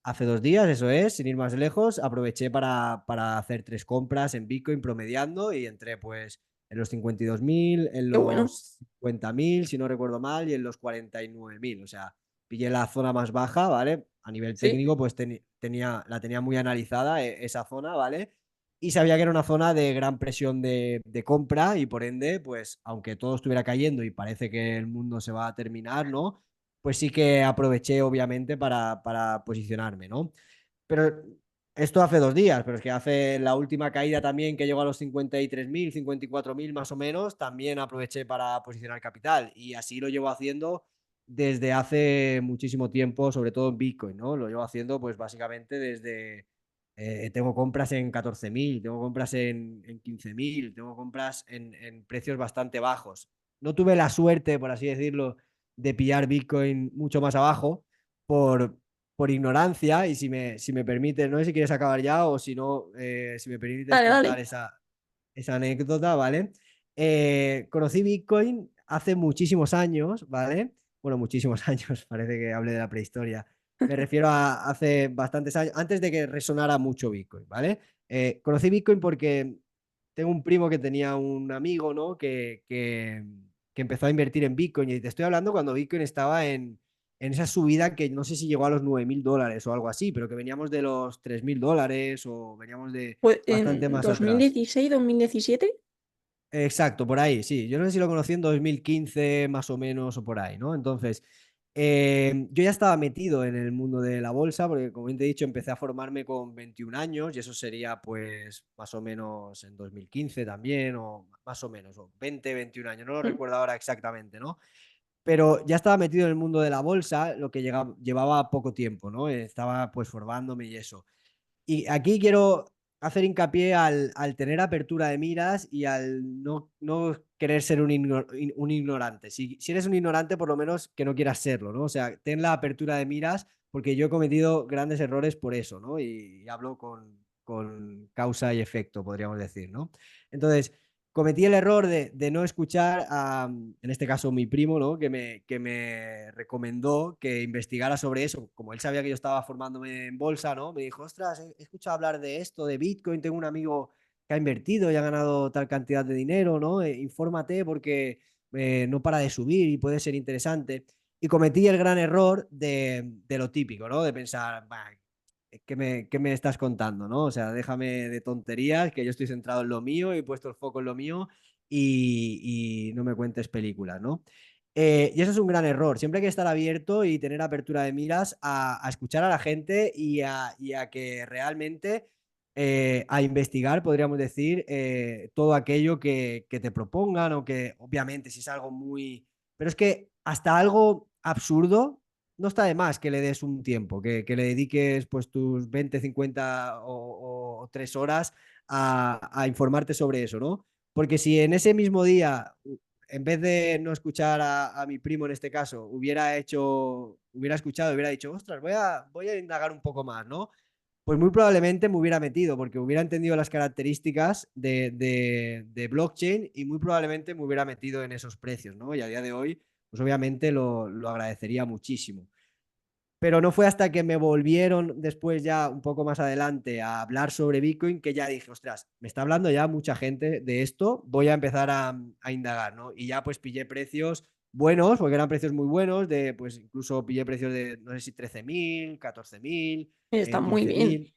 Hace 2 días, eso es, sin ir más lejos, aproveché para hacer 3 compras en Bitcoin promediando y entré pues en los 52.000, en Qué bueno. los 50.000, si no recuerdo mal, y en los 49.000. O sea, pillé la zona más baja, ¿vale? A nivel Sí. técnico, pues la tenía muy analizada esa zona, ¿vale? Y sabía que era una zona de gran presión de compra y por ende, pues aunque todo estuviera cayendo y parece que el mundo se va a terminar, ¿no? Pues sí que aproveché obviamente para posicionarme, ¿no? Pero esto hace 2 días, pero es que hace la última caída también que llegó a los 53.000, 54.000 más o menos, también aproveché para posicionar capital y así lo llevo haciendo desde hace muchísimo tiempo, sobre todo en Bitcoin, ¿no? Lo llevo haciendo pues básicamente desde, tengo compras en 14.000, tengo compras en 15.000, tengo compras en precios bastante bajos. No tuve la suerte, por así decirlo, de pillar Bitcoin mucho más abajo por, por ignorancia y si me permites, no sé si quieres acabar ya o si no, si me permites Dale, contar dale. esa anécdota, ¿vale? Conocí Bitcoin hace muchísimos años, ¿vale? Bueno, muchísimos años, parece que hable de la prehistoria. Me refiero a hace bastantes años, antes de que resonara mucho Bitcoin, ¿vale? Conocí Bitcoin porque tengo un primo que tenía un amigo, ¿no? Que empezó a invertir en Bitcoin y te estoy hablando cuando Bitcoin estaba en esa subida que no sé si llegó a los $9.000 o algo así, pero que veníamos de los $3.000 o veníamos de Pues bastante en más dos mil atrás. dieciséis 2017. Exacto, por ahí, sí. Yo no sé si lo conocí en 2015 más o menos o por ahí, ¿no? Entonces, yo ya estaba metido en el mundo de la bolsa porque, como bien te he dicho, empecé a formarme con 21 años y eso sería pues más o menos en 2015 también o más o menos, o 20, 21 años, no lo Mm. recuerdo ahora exactamente, ¿no? Pero ya estaba metido en el mundo de la bolsa, lo que llevaba poco tiempo, ¿no? Estaba pues formándome y eso. Y aquí quiero hacer hincapié al tener apertura de miras y al no querer ser un ignorante. Si eres un ignorante, por lo menos que no quieras serlo, ¿no? O sea, ten la apertura de miras porque yo he cometido grandes errores por eso, ¿no? Y hablo con causa y efecto, podríamos decir, ¿no? Entonces, cometí el error de no escuchar a, en este caso, mi primo, ¿no? Que me recomendó que investigara sobre eso. Como él sabía que yo estaba formándome en bolsa, ¿no? Me dijo, ostras, he escuchado hablar de esto, de Bitcoin, tengo un amigo que ha invertido y ha ganado tal cantidad de dinero, ¿no? Infórmate porque no para de subir y puede ser interesante. Y cometí el gran error de lo típico, ¿no? De pensar, "Bah, ¿qué me estás contando, no? O sea, déjame de tonterías, que yo estoy centrado en lo mío y he puesto el foco en lo mío y no me cuentes películas, ¿no? Y eso es un gran error. Siempre hay que estar abierto y tener apertura de miras a escuchar a la gente y a que realmente a investigar, podríamos decir, todo aquello que te propongan o que obviamente si es algo muy... Pero es que hasta algo absurdo no está de más que le des un tiempo, que le dediques pues tus 20 50 o 3 horas a informarte sobre eso, ¿no? Porque si en ese mismo día, en vez de no escuchar a mi primo en este caso, hubiera escuchado, hubiera dicho, ostras, voy a indagar un poco más, ¿no? Pues muy probablemente me hubiera metido porque hubiera entendido las características de blockchain y muy probablemente me hubiera metido en esos precios, ¿no? Y a día de hoy, pues obviamente lo agradecería muchísimo. Pero no fue hasta que me volvieron después ya un poco más adelante a hablar sobre Bitcoin que ya dije, ostras, me está hablando ya mucha gente de esto, voy a empezar a indagar, ¿no? Y ya pues pillé precios buenos, porque eran precios muy buenos, pues incluso pillé precios de, no sé si 13.000, 14.000, Está muy quince bien. mil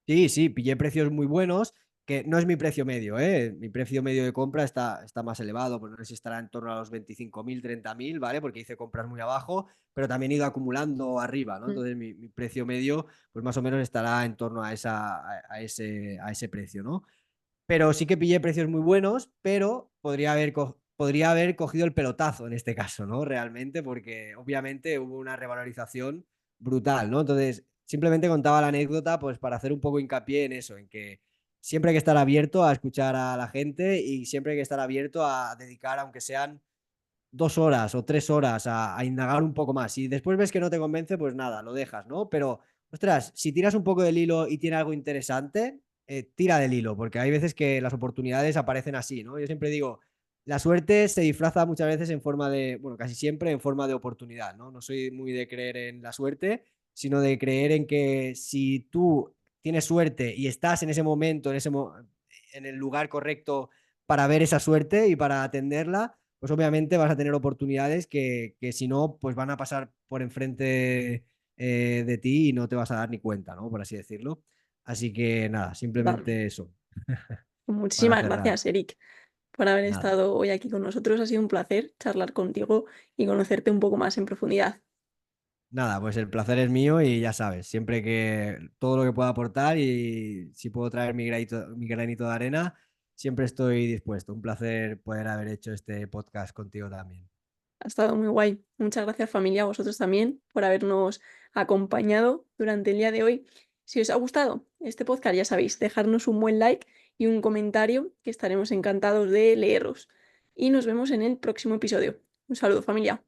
Sí, sí, pillé precios muy buenos que no es mi precio medio, ¿eh? Mi precio medio de compra está más elevado, pues no sé si estará en torno a los 25.000, 30.000, ¿vale? Porque hice compras muy abajo, pero también he ido acumulando arriba, ¿no? Mm. Entonces mi precio medio, pues más o menos estará en torno a ese precio, ¿no? Pero sí que pillé precios muy buenos, pero podría haber cogido el pelotazo en este caso, ¿no? Realmente, porque obviamente hubo una revalorización brutal, ¿no? Entonces, simplemente contaba la anécdota, pues para hacer un poco hincapié en eso, en que siempre hay que estar abierto a escuchar a la gente y siempre hay que estar abierto a dedicar, aunque sean 2 horas o 3 horas, a indagar un poco más. Si después ves que no te convence, pues nada, lo dejas, ¿no? Pero, ostras, si tiras un poco del hilo y tiene algo interesante, tira del hilo, porque hay veces que las oportunidades aparecen así, ¿no? Yo siempre digo, la suerte se disfraza muchas veces en forma de, bueno, casi siempre en forma de oportunidad, ¿no? No soy muy de creer en la suerte, sino de creer en que si tú tienes suerte y estás en ese momento, en el lugar correcto para ver esa suerte y para atenderla, pues obviamente vas a tener oportunidades que si no, pues van a pasar por enfrente de ti y no te vas a dar ni cuenta, ¿no? Por así decirlo. Así que nada, Total. simplemente eso, para Muchísimas cerrar. gracias, Eric, por haber Nada, estado hoy aquí con nosotros. Ha sido un placer charlar contigo y conocerte un poco más en profundidad. nada, pues el placer es mío y ya sabes, siempre que todo lo que pueda aportar y si puedo traer mi granito de arena, siempre estoy dispuesto. Un placer poder haber hecho este podcast contigo también. Ha estado muy guay. Muchas gracias, familia, a vosotros también por habernos acompañado durante el día de hoy. Si os ha gustado este podcast, ya sabéis, dejarnos un buen like y un comentario, que estaremos encantados de leeros. Y nos vemos en el próximo episodio. Un saludo, familia.